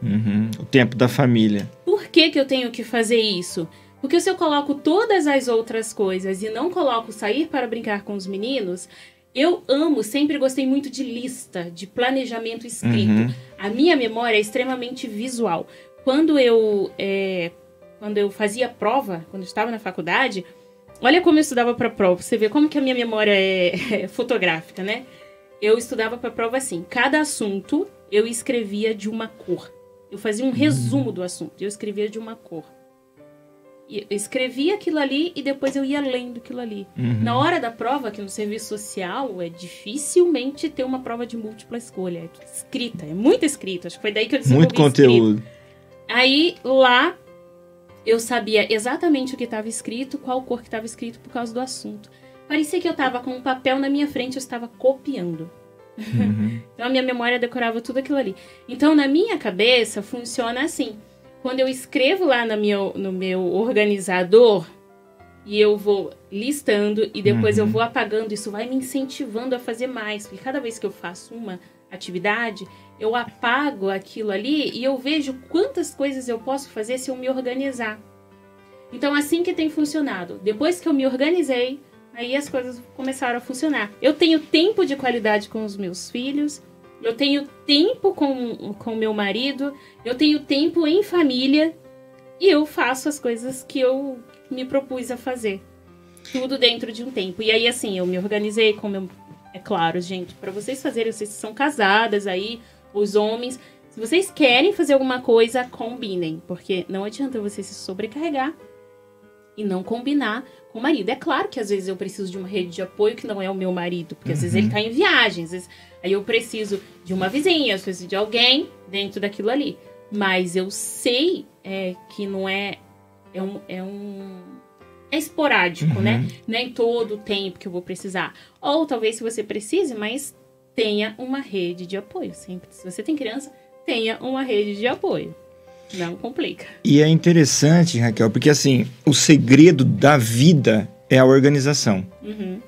Speaker 1: O tempo da família.
Speaker 3: Por que eu tenho que fazer isso? Porque se eu coloco todas as outras coisas e não coloco sair para brincar com os meninos, eu sempre gostei muito de lista, de planejamento escrito. A minha memória é extremamente visual. Quando eu fazia prova, quando eu estava na faculdade, olha como eu estudava para prova. Você vê como que a minha memória é fotográfica, né? Eu estudava para prova assim. Cada assunto eu escrevia de uma cor. Eu fazia um resumo do assunto. Eu escrevia de uma cor. Eu escrevia aquilo ali e depois eu ia lendo aquilo ali. Na hora da prova, que no serviço social, é dificilmente ter uma prova de múltipla escolha. É tudo escrita, é muito escrito. Acho que foi daí que eu desenvolvi
Speaker 1: muito conteúdo.
Speaker 3: Aí, lá, eu sabia exatamente o que estava escrito, qual cor que estava escrito por causa do assunto. Parecia que eu estava com um papel na minha frente, eu estava copiando. Então a minha memória decorava tudo aquilo ali. Então na minha cabeça funciona assim. Quando eu escrevo lá no meu organizador e eu vou listando e depois eu vou apagando, isso vai me incentivando a fazer mais. Porque cada vez que eu faço uma atividade, eu apago aquilo ali e eu vejo quantas coisas eu posso fazer se eu me organizar. Então assim que tem funcionado. Depois que eu me organizei, aí as coisas começaram a funcionar. Eu tenho tempo de qualidade com os meus filhos, eu tenho tempo com meu marido, eu tenho tempo em família e eu faço as coisas que eu me propus a fazer. Tudo dentro de um tempo. E aí, assim, eu me organizei com meu... É claro, gente, para vocês fazerem, vocês são casadas aí, os homens, se vocês querem fazer alguma coisa, combinem. Porque não adianta você se sobrecarregar e não combinar com o marido. É claro que às vezes eu preciso de uma rede de apoio que não é o meu marido, porque às vezes ele tá em viagem, às vezes aí eu preciso de uma vizinha, eu preciso de alguém dentro daquilo ali. Mas eu sei que não é esporádico, né? Nem todo o tempo que eu vou precisar. Ou talvez se você precise, mas tenha uma rede de apoio. Sempre, se você tem criança, tenha uma rede de apoio. Não complica.
Speaker 1: E é interessante, Raquel, porque assim, o segredo da vida é a organização.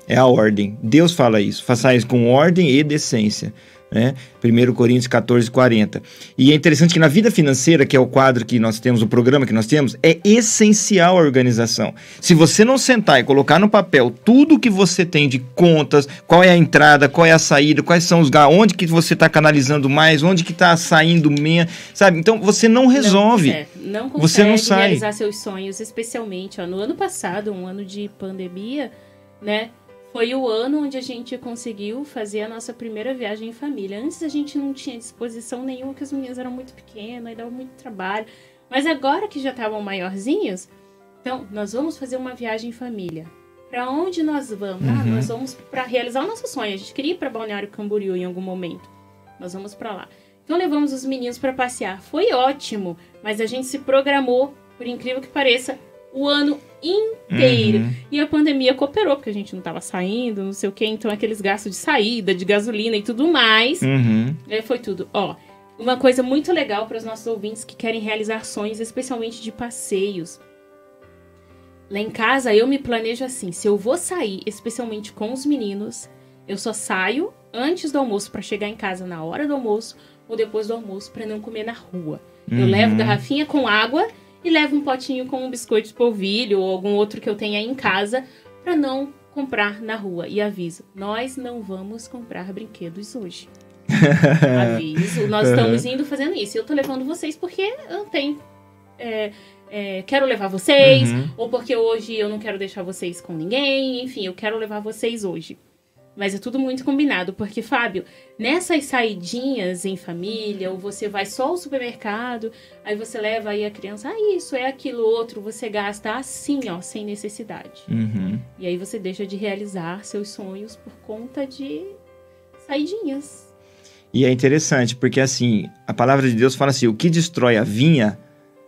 Speaker 1: É a ordem. Deus fala isso. Faça isso com ordem e decência. Né? 1 Coríntios 14, 40. E é interessante que na vida financeira, que é o quadro que nós temos, o programa que nós temos, é essencial a organização. Se você não sentar e colocar no papel tudo que você tem de contas, qual é a entrada, qual é a saída, quais são os gastos, onde que você está canalizando mais, onde que está saindo menos, sabe? Então você não resolve.
Speaker 3: Não consegue
Speaker 1: você não sai.
Speaker 3: realizar seus sonhos, especialmente no ano passado, um ano de pandemia, né? Foi o ano onde a gente conseguiu fazer a nossa primeira viagem em família. Antes a gente não tinha disposição nenhuma, porque as meninas eram muito pequenas e dava muito trabalho. Mas agora que já estavam maiorzinhos, então nós vamos fazer uma viagem em família. Para onde nós vamos? Nós vamos para realizar o nosso sonho. A gente queria ir para Balneário Camboriú em algum momento. nós vamos pra lá. Então levamos os meninos pra passear. Foi ótimo, mas a gente se programou, por incrível que pareça, o ano inteiro.
Speaker 1: Uhum.
Speaker 3: E a pandemia cooperou, porque a gente não tava saindo, não sei o quê. Então aqueles gastos de saída, de gasolina e tudo mais.
Speaker 1: Uhum.
Speaker 3: Foi tudo. Ó, uma coisa muito legal para os nossos ouvintes que querem realizar sonhos, especialmente de passeios. Lá em casa, eu me planejo assim. Se eu vou sair, especialmente com os meninos, eu só saio antes do almoço para chegar em casa na hora do almoço ou depois do almoço para não comer na rua. Eu levo garrafinha com água e levo um potinho com um biscoito de polvilho ou algum outro que eu tenha em casa para não comprar na rua. E aviso, nós não vamos comprar brinquedos hoje. Aviso, nós estamos indo fazendo isso. Eu tô levando vocês porque eu tenho... quero levar vocês, ou porque hoje eu não quero deixar vocês com ninguém, enfim, eu quero levar vocês hoje. Mas é tudo muito combinado, porque, Fábio, nessas saidinhas em família, ou você vai só ao supermercado, aí você leva aí a criança, isso, é aquilo, outro, você gasta assim, ó, sem necessidade. E aí você deixa de realizar seus sonhos por conta de saidinhas.
Speaker 1: E é interessante, porque assim, a palavra de Deus fala assim, o que destrói a vinha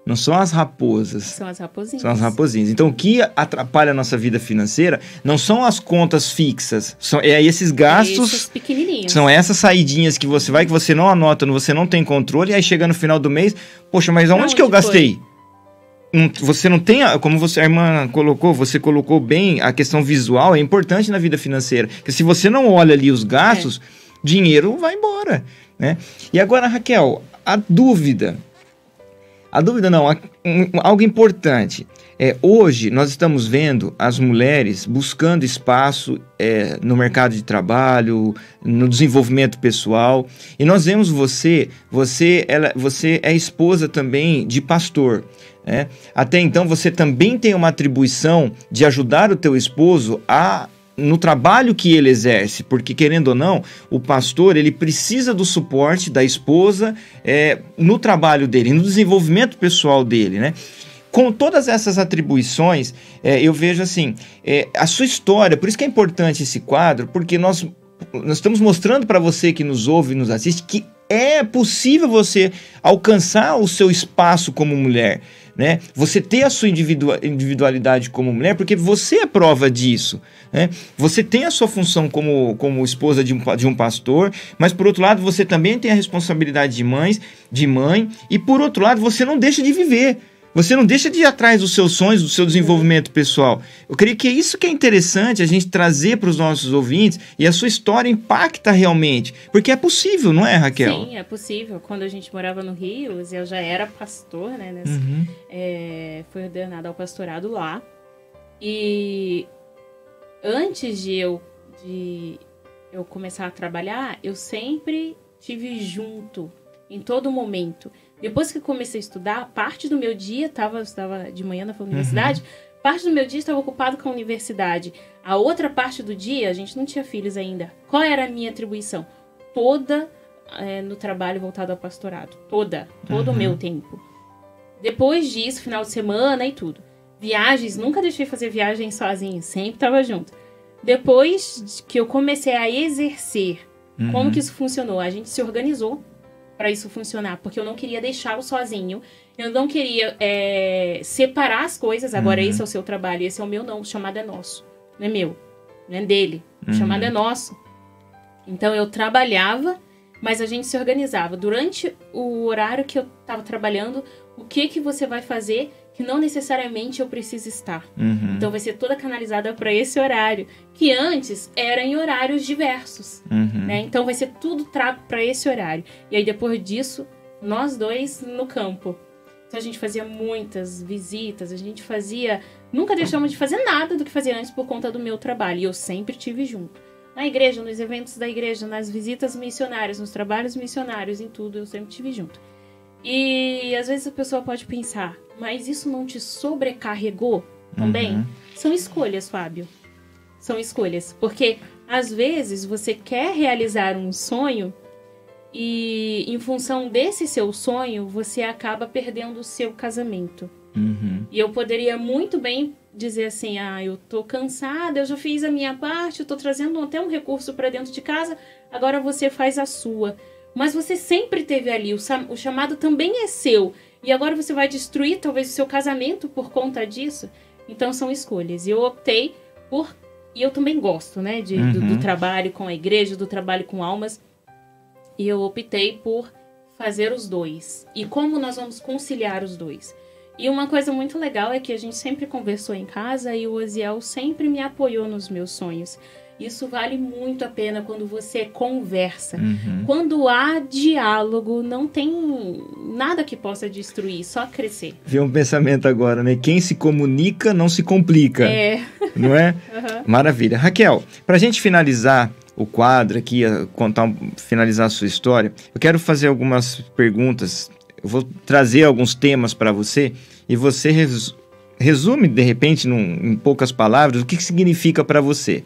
Speaker 1: não são as raposas.
Speaker 3: São as raposinhas.
Speaker 1: São as raposinhas. Então, o que atrapalha a nossa vida financeira não são as contas fixas, são esses gastos,
Speaker 3: esses pequenininhos.
Speaker 1: são essas saidinhas que você vai, que você não anota, você não tem controle, e aí chega no final do mês, poxa, mas aonde que eu gastei? Você não tem, como a irmã colocou, você colocou bem, a questão visual é importante na vida financeira. Porque se você não olha ali os gastos, dinheiro vai embora, né? E agora, Raquel, a dúvida não, algo importante. Hoje nós estamos vendo as mulheres buscando espaço no mercado de trabalho, no desenvolvimento pessoal. E nós vemos você é esposa também de pastor. Até então você também tem uma atribuição de ajudar o teu esposo no trabalho que ele exerce, porque querendo ou não, o pastor ele precisa do suporte da esposa no trabalho dele, no desenvolvimento pessoal dele, né? Com todas essas atribuições, eu vejo assim, a sua história, por isso que é importante esse quadro, porque nós estamos mostrando para você que nos ouve e nos assiste que é possível você alcançar o seu espaço como mulher, né? Você ter a sua individualidade como mulher, porque você é prova disso, né? Você tem a sua função como esposa de um pastor, mas por outro lado você também tem a responsabilidade de mãe, e por outro lado você não deixa de viver. Você não deixa de ir atrás dos seus sonhos, do seu desenvolvimento pessoal. Eu creio que é isso que é interessante a gente trazer para os nossos ouvintes, e a sua história impacta realmente. Porque é possível, não é, Raquel?
Speaker 3: Sim, é possível. Quando a gente morava no Rio, eu já era pastor, né? Fui ordenada ao pastorado lá. E antes de eu começar a trabalhar, eu sempre tive junto, em todo momento. Depois que eu comecei a estudar, parte do meu dia eu estava de manhã na universidade, parte do meu dia estava ocupado com a universidade. A outra parte do dia, a gente não tinha filhos ainda. Qual era a minha atribuição? Toda no trabalho voltado ao pastorado. Todo o meu tempo. Depois disso, final de semana e tudo. Viagens, nunca deixei fazer viagem sozinha, sempre estava junto. Depois que eu comecei a exercer, como que isso funcionou? A gente se organizou para isso funcionar, porque eu não queria deixá-lo sozinho, eu não queria separar as coisas, agora esse é o seu trabalho, esse é o meu, não, o chamado é nosso, não é meu, não é dele, o chamado é nosso. Então eu trabalhava, mas a gente se organizava. Durante o horário que eu estava trabalhando, o que você vai fazer que não necessariamente eu preciso estar. Então vai ser toda canalizada para esse horário, que antes era em horários diversos, né? Então vai ser tudo trago para esse horário. E aí depois disso, nós dois no campo. Então a gente fazia muitas visitas, nunca deixamos de fazer nada do que fazia antes por conta do meu trabalho. E eu sempre tive junto. Na igreja, nos eventos da igreja, nas visitas missionárias, nos trabalhos missionários, em tudo, eu sempre tive junto. E às vezes a pessoa pode pensar, mas isso não te sobrecarregou também? São escolhas, Fábio. São escolhas. Porque às vezes você quer realizar um sonho e em função desse seu sonho, você acaba perdendo o seu casamento. E eu poderia muito bem dizer assim, eu tô cansada, eu já fiz a minha parte, eu tô trazendo até um recurso para dentro de casa, agora você faz a sua. Mas você sempre teve ali, o chamado também é seu. E agora você vai destruir talvez o seu casamento por conta disso? Então são escolhas. E eu optei por... E eu também gosto, né? Do trabalho com a igreja, do trabalho com almas. E eu optei por fazer os dois. E como nós vamos conciliar os dois? E uma coisa muito legal é que a gente sempre conversou em casa e o Osiel sempre me apoiou nos meus sonhos. Isso vale muito a pena quando você conversa. Quando há diálogo, não tem nada que possa destruir, só crescer.
Speaker 1: Vê um pensamento agora, né? Quem se comunica não se complica.
Speaker 3: É.
Speaker 1: Não é? Maravilha. Raquel, pra gente finalizar o quadro aqui, finalizar a sua história, eu quero fazer algumas perguntas. Eu vou trazer alguns temas para você e você resume, de repente, em poucas palavras, o que significa para você.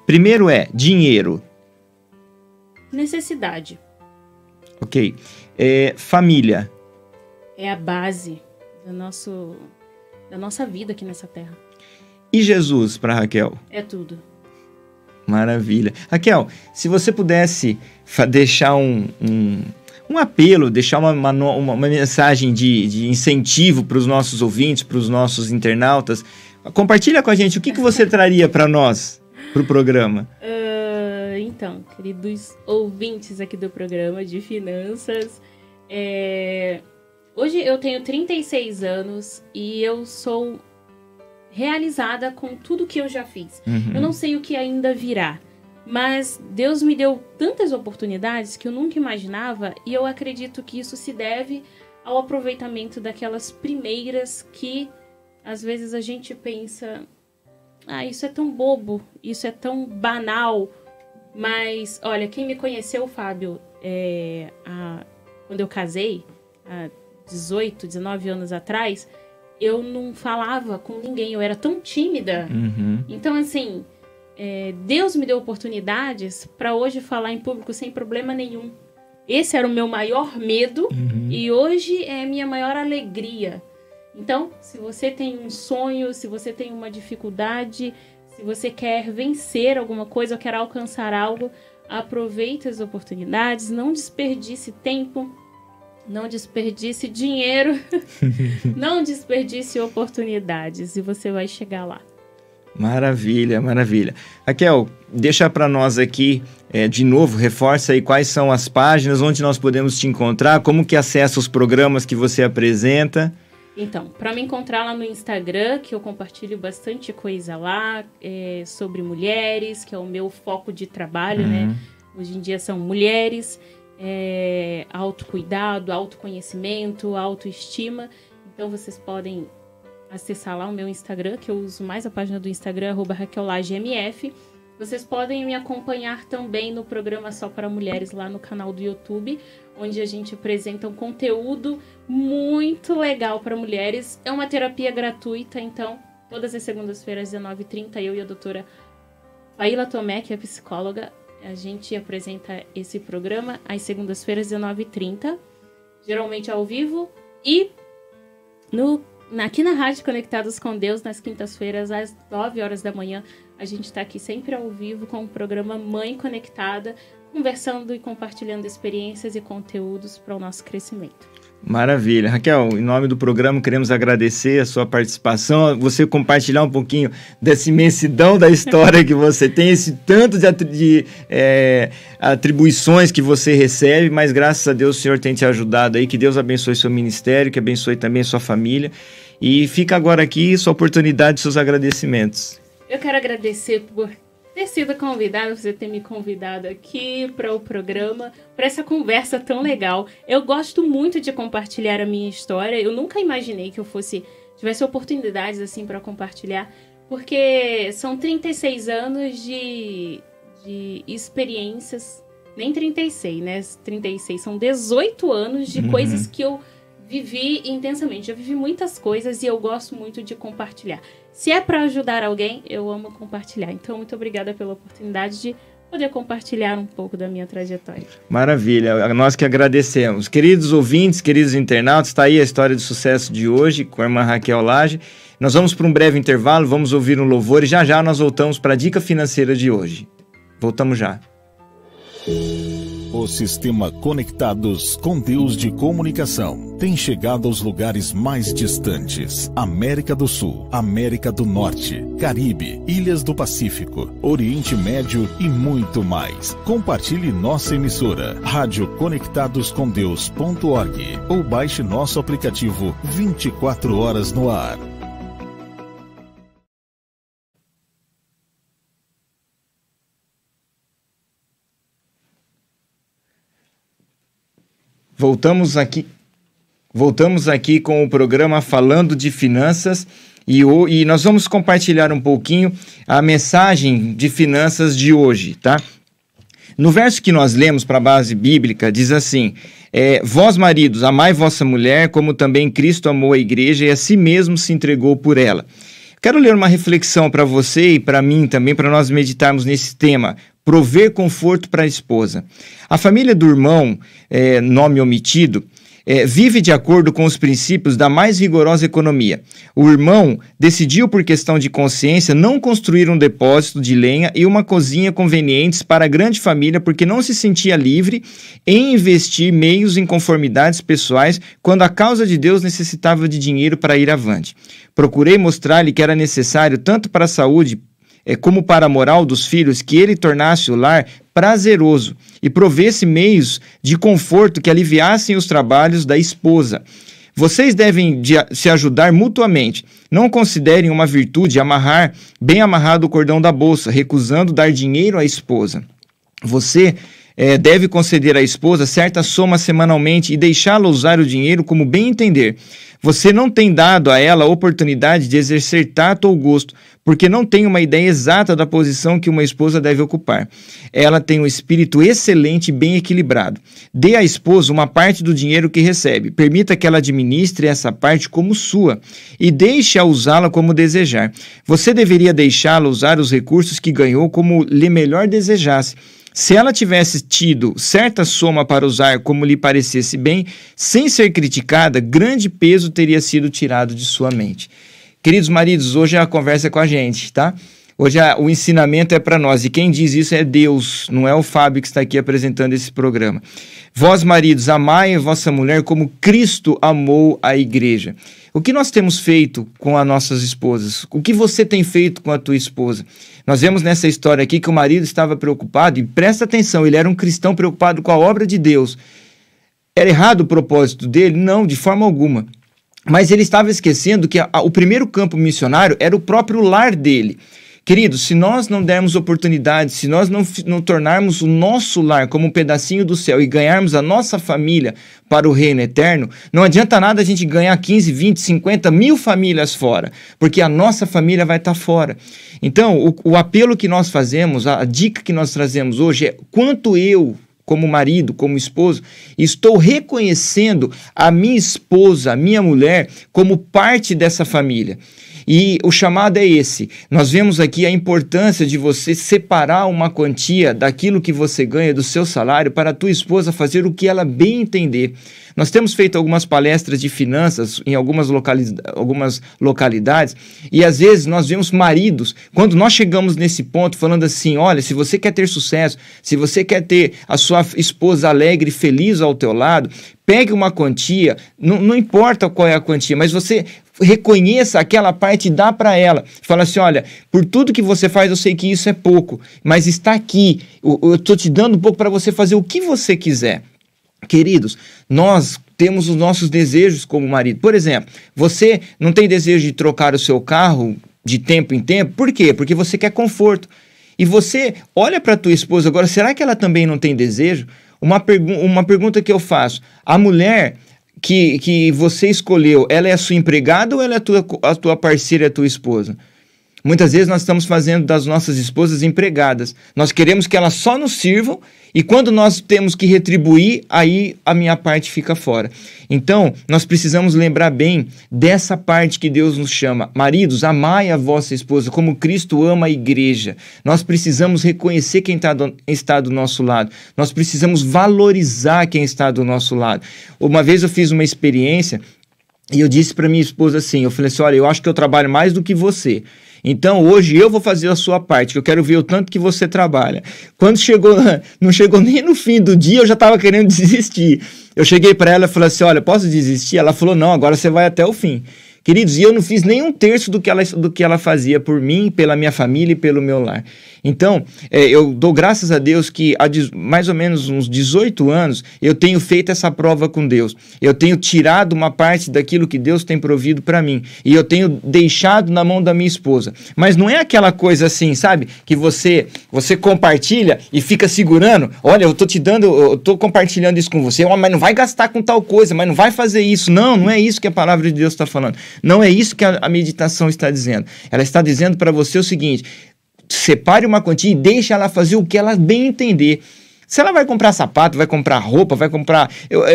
Speaker 1: Primeiro é dinheiro.
Speaker 3: Necessidade.
Speaker 1: Ok. Família.
Speaker 3: É a base da nossa vida aqui nessa terra.
Speaker 1: E Jesus para Raquel?
Speaker 3: É tudo.
Speaker 1: Maravilha. Raquel, se você pudesse deixar um apelo, deixar uma mensagem de incentivo para os nossos ouvintes, para os nossos internautas, compartilha com a gente o que você traria para nós, para o programa.
Speaker 3: Então, queridos ouvintes aqui do programa de finanças, hoje eu tenho 36 anos e eu sou realizada com tudo que eu já fiz. Eu não sei o que ainda virá, mas Deus me deu tantas oportunidades que eu nunca imaginava e eu acredito que isso se deve ao aproveitamento daquelas primeiras que às vezes a gente pensa, isso é tão bobo, isso é tão banal, mas olha, quem me conheceu, Fábio, quando eu casei, há 18, 19 anos atrás, eu não falava com ninguém, eu era tão tímida. Então, assim, Deus me deu oportunidades para hoje falar em público sem problema nenhum. Esse era o meu maior medo e hoje é a minha maior alegria. Então, se você tem um sonho, se você tem uma dificuldade, se você quer vencer alguma coisa ou quer alcançar algo, aproveite as oportunidades, não desperdice tempo, não desperdice dinheiro, não desperdice oportunidades e você vai chegar lá.
Speaker 1: Maravilha, maravilha. Raquel, deixa para nós aqui, de novo, reforça aí quais são as páginas, onde nós podemos te encontrar, como que acessa os programas que você apresenta.
Speaker 3: Então, para me encontrar lá no Instagram, que eu compartilho bastante coisa lá, sobre mulheres, que é o meu foco de trabalho, né? Hoje em dia são mulheres, autocuidado, autoconhecimento, autoestima. Então, vocês podem acessar lá o meu Instagram, que eu uso mais a página do Instagram, @RaquelLageMF. Vocês podem me acompanhar também no programa Só para Mulheres, lá no canal do YouTube, onde a gente apresenta um conteúdo muito legal para mulheres. É uma terapia gratuita, então, todas as segundas-feiras, 19h30, eu e a doutora Faíla Tomé, que é psicóloga, a gente apresenta esse programa às segundas-feiras, 19h30, geralmente ao vivo, e aqui na Rádio Conectados com Deus, nas quintas-feiras, às 9 horas da manhã, a gente está aqui sempre ao vivo com o programa Mãe Conectada, conversando e compartilhando experiências e conteúdos para o nosso crescimento.
Speaker 1: Maravilha. Raquel, em nome do programa, queremos agradecer a sua participação, você compartilhar um pouquinho dessa imensidão da história que você tem, esse tanto de atribuições que você recebe, mas graças a Deus o Senhor tem te ajudado aí, que Deus abençoe seu ministério, que abençoe também sua família. E fica agora aqui sua oportunidade, seus agradecimentos.
Speaker 3: Eu quero agradecer por ter sido convidado, você ter me convidado aqui para o programa, para essa conversa tão legal. Eu gosto muito de compartilhar a minha história. Eu nunca imaginei que eu tivesse oportunidades assim para compartilhar, porque são 36 anos de experiências, nem 36, né? 36, são 18 anos de coisas que eu vivi intensamente. Eu vivi muitas coisas e eu gosto muito de compartilhar. Se é para ajudar alguém, eu amo compartilhar. Então, muito obrigada pela oportunidade de poder compartilhar um pouco da minha trajetória.
Speaker 1: Maravilha, nós que agradecemos. Queridos ouvintes, queridos internautas, está aí a história de sucesso de hoje com a irmã Raquel Lage. Nós vamos para um breve intervalo, vamos ouvir um louvor e já nós voltamos para a dica financeira de hoje. Voltamos já.
Speaker 5: O sistema Conectados com Deus de Comunicação tem chegado aos lugares mais distantes: América do Sul, América do Norte, Caribe, Ilhas do Pacífico, Oriente Médio e muito mais. Compartilhe nossa emissora, radioconectadoscomdeus.org, ou baixe nosso aplicativo 24 horas no ar.
Speaker 1: Voltamos aqui com o programa Falando de Finanças e nós vamos compartilhar um pouquinho a mensagem de finanças de hoje, tá? No verso que nós lemos para a base bíblica, diz assim: vós maridos, amai vossa mulher, como também Cristo amou a igreja e a si mesmo se entregou por ela. Quero ler uma reflexão para você e para mim também, para nós meditarmos nesse tema: prover conforto para a esposa. A família do irmão, nome omitido, vive de acordo com os princípios da mais rigorosa economia. O irmão decidiu, por questão de consciência, não construir um depósito de lenha e uma cozinha convenientes para a grande família, porque não se sentia livre em investir meios em conformidades pessoais quando a causa de Deus necessitava de dinheiro para ir avante. Procurei mostrar-lhe que era necessário, tanto para a saúde como para a moral dos filhos, que ele tornasse o lar prazeroso e provesse meios de conforto que aliviassem os trabalhos da esposa. Vocês devem se ajudar mutuamente. Não considerem uma virtude amarrar bem amarrado o cordão da bolsa, recusando dar dinheiro à esposa. Você deve conceder à esposa certa soma semanalmente e deixá-la usar o dinheiro como bem entender. Você não tem dado a ela a oportunidade de exercer tato ou gosto, porque não tem uma ideia exata da posição que uma esposa deve ocupar. Ela tem um espírito excelente e bem equilibrado. Dê à esposa uma parte do dinheiro que recebe. Permita que ela administre essa parte como sua e deixe-a usá-la como desejar. Você deveria deixá-la usar os recursos que ganhou como lhe melhor desejasse. Se ela tivesse tido certa soma para usar como lhe parecesse bem, sem ser criticada, grande peso teria sido tirado de sua mente. Queridos maridos, hoje a conversa é com a gente, tá? Hoje o ensinamento é para nós, e quem diz isso é Deus, não é o Fábio que está aqui apresentando esse programa. Vós, maridos, amai a vossa mulher como Cristo amou a igreja. O que nós temos feito com as nossas esposas? O que você tem feito com a tua esposa? Nós vemos nessa história aqui que o marido estava preocupado, e presta atenção, ele era um cristão preocupado com a obra de Deus. Era errado o propósito dele? Não, de forma alguma. Mas ele estava esquecendo que o primeiro campo missionário era o próprio lar dele. Queridos, se nós não dermos oportunidade, se nós não tornarmos o nosso lar como um pedacinho do céu e ganharmos a nossa família para o reino eterno, não adianta nada a gente ganhar 15, 20, 50 mil famílias fora, porque a nossa família vai estar fora. Então, o apelo que nós fazemos, a dica que nós trazemos hoje é: quanto eu, como marido, como esposo, estou reconhecendo a minha esposa, a minha mulher, como parte dessa família. E o chamado é esse. Nós vemos aqui a importância de você separar uma quantia daquilo que você ganha do seu salário para a tua esposa fazer o que ela bem entender. Nós temos feito algumas palestras de finanças em algumas localidades e às vezes nós vemos maridos, quando nós chegamos nesse ponto falando assim: olha, se você quer ter sucesso, se você quer ter a sua esposa alegre e feliz ao teu lado, pegue uma quantia, não importa qual é a quantia, mas você reconheça aquela parte e dá para ela. Fala assim: olha, por tudo que você faz, eu sei que isso é pouco, mas está aqui, eu estou te dando um pouco para você fazer o que você quiser. Queridos, nós temos os nossos desejos como marido. Por exemplo, você não tem desejo de trocar o seu carro de tempo em tempo? Por quê? Porque você quer conforto. E você olha para a tua esposa agora, será que ela também não tem desejo? Uma pergunta que eu faço: a mulher que você escolheu, ela é a sua empregada ou ela é a tua parceira, a tua esposa? Muitas vezes nós estamos fazendo das nossas esposas empregadas. Nós queremos que elas só nos sirvam e quando nós temos que retribuir, aí a minha parte fica fora. Então, nós precisamos lembrar bem dessa parte que Deus nos chama. Maridos, amai a vossa esposa como Cristo ama a igreja. Nós precisamos reconhecer quem está do nosso lado. Nós precisamos valorizar quem está do nosso lado. Uma vez eu fiz uma experiência e eu disse para minha esposa assim, eu falei assim: olha, eu acho que eu trabalho mais do que você. Então, hoje eu vou fazer a sua parte, que eu quero ver o tanto que você trabalha. Quando chegou, não chegou nem no fim do dia, eu já estava querendo desistir. Eu cheguei para ela e falei assim, olha, posso desistir? Ela falou, não, agora você vai até o fim. Queridos, e eu não fiz nem um terço do que ela fazia por mim, pela minha família e pelo meu lar. Então, eu dou graças a Deus que há mais ou menos uns 18 anos eu tenho feito essa prova com Deus. Eu tenho tirado uma parte daquilo que Deus tem provido para mim. E eu tenho deixado na mão da minha esposa. Mas não é aquela coisa assim, sabe? Que você compartilha e fica segurando. Olha, eu tô compartilhando isso com você. Mas não vai gastar com tal coisa, mas não vai fazer isso. Não, não é isso que a palavra de Deus está falando. Não é isso que a meditação está dizendo. Ela está dizendo para você o seguinte: separe uma quantia e deixe ela fazer o que ela bem entender. Se ela vai comprar sapato, vai comprar roupa, vai comprar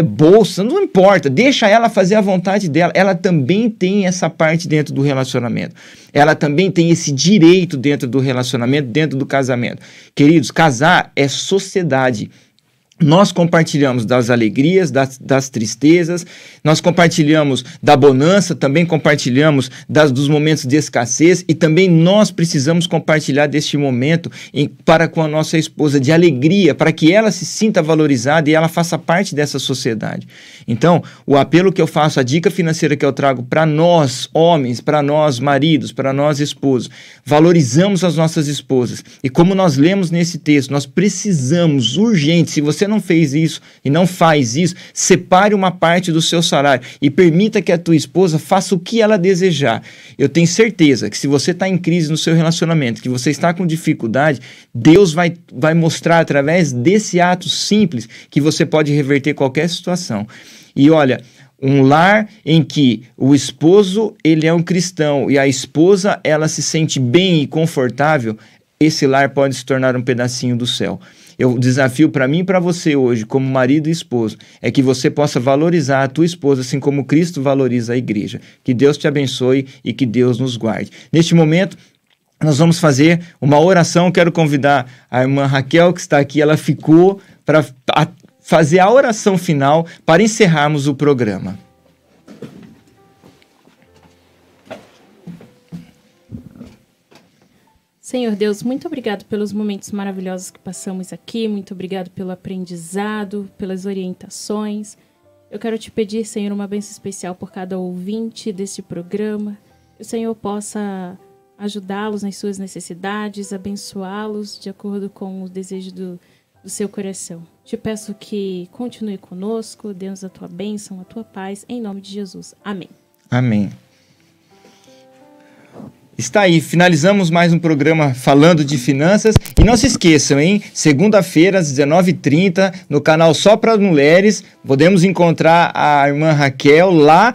Speaker 1: bolsa, não importa. Deixa ela fazer a vontade dela. Ela também tem essa parte dentro do relacionamento. Ela também tem esse direito dentro do relacionamento, dentro do casamento. Queridos, casar é sociedade. Nós compartilhamos das alegrias, das tristezas, nós compartilhamos da bonança, também compartilhamos dos momentos de escassez e também nós precisamos compartilhar deste momento para com a nossa esposa de alegria, para que ela se sinta valorizada e ela faça parte dessa sociedade. Então, o apelo que eu faço, a dica financeira que eu trago para nós homens, para nós maridos, para nós esposos, valorizamos as nossas esposas. E como nós lemos nesse texto, nós precisamos urgente, se você não fez isso e não faz isso, separe uma parte do seu salário e permita que a tua esposa faça o que ela desejar. Eu tenho certeza que se você está em crise no seu relacionamento, que você está com dificuldade, Deus vai mostrar através desse ato simples que você pode reverter qualquer situação. E olha, um lar em que o esposo ele é um cristão e a esposa ela se sente bem e confortável, esse lar pode se tornar um pedacinho do céu. O desafio para mim e para você hoje, como marido e esposo, é que você possa valorizar a tua esposa assim como Cristo valoriza a igreja. Que Deus te abençoe e que Deus nos guarde. Neste momento, nós vamos fazer uma oração. Quero convidar a irmã Raquel, que está aqui, ela ficou para fazer a oração final para encerrarmos o programa.
Speaker 3: Senhor Deus, muito obrigado pelos momentos maravilhosos que passamos aqui, muito obrigado pelo aprendizado, pelas orientações. Eu quero te pedir, Senhor, uma bênção especial por cada ouvinte deste programa, que o Senhor possa ajudá-los nas suas necessidades, abençoá-los de acordo com o desejo do seu coração. Te peço que continue conosco, dê-nos a tua bênção, a tua paz, em nome de Jesus. Amém.
Speaker 1: Amém. Está aí, finalizamos mais um programa falando de finanças. E não se esqueçam, hein? Segunda-feira, às 19h30, no canal Só para Mulheres, podemos encontrar a irmã Raquel lá.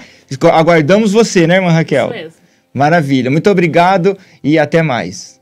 Speaker 1: Aguardamos você, né, irmã Raquel?
Speaker 3: Isso mesmo.
Speaker 1: Maravilha. Muito obrigado e até mais.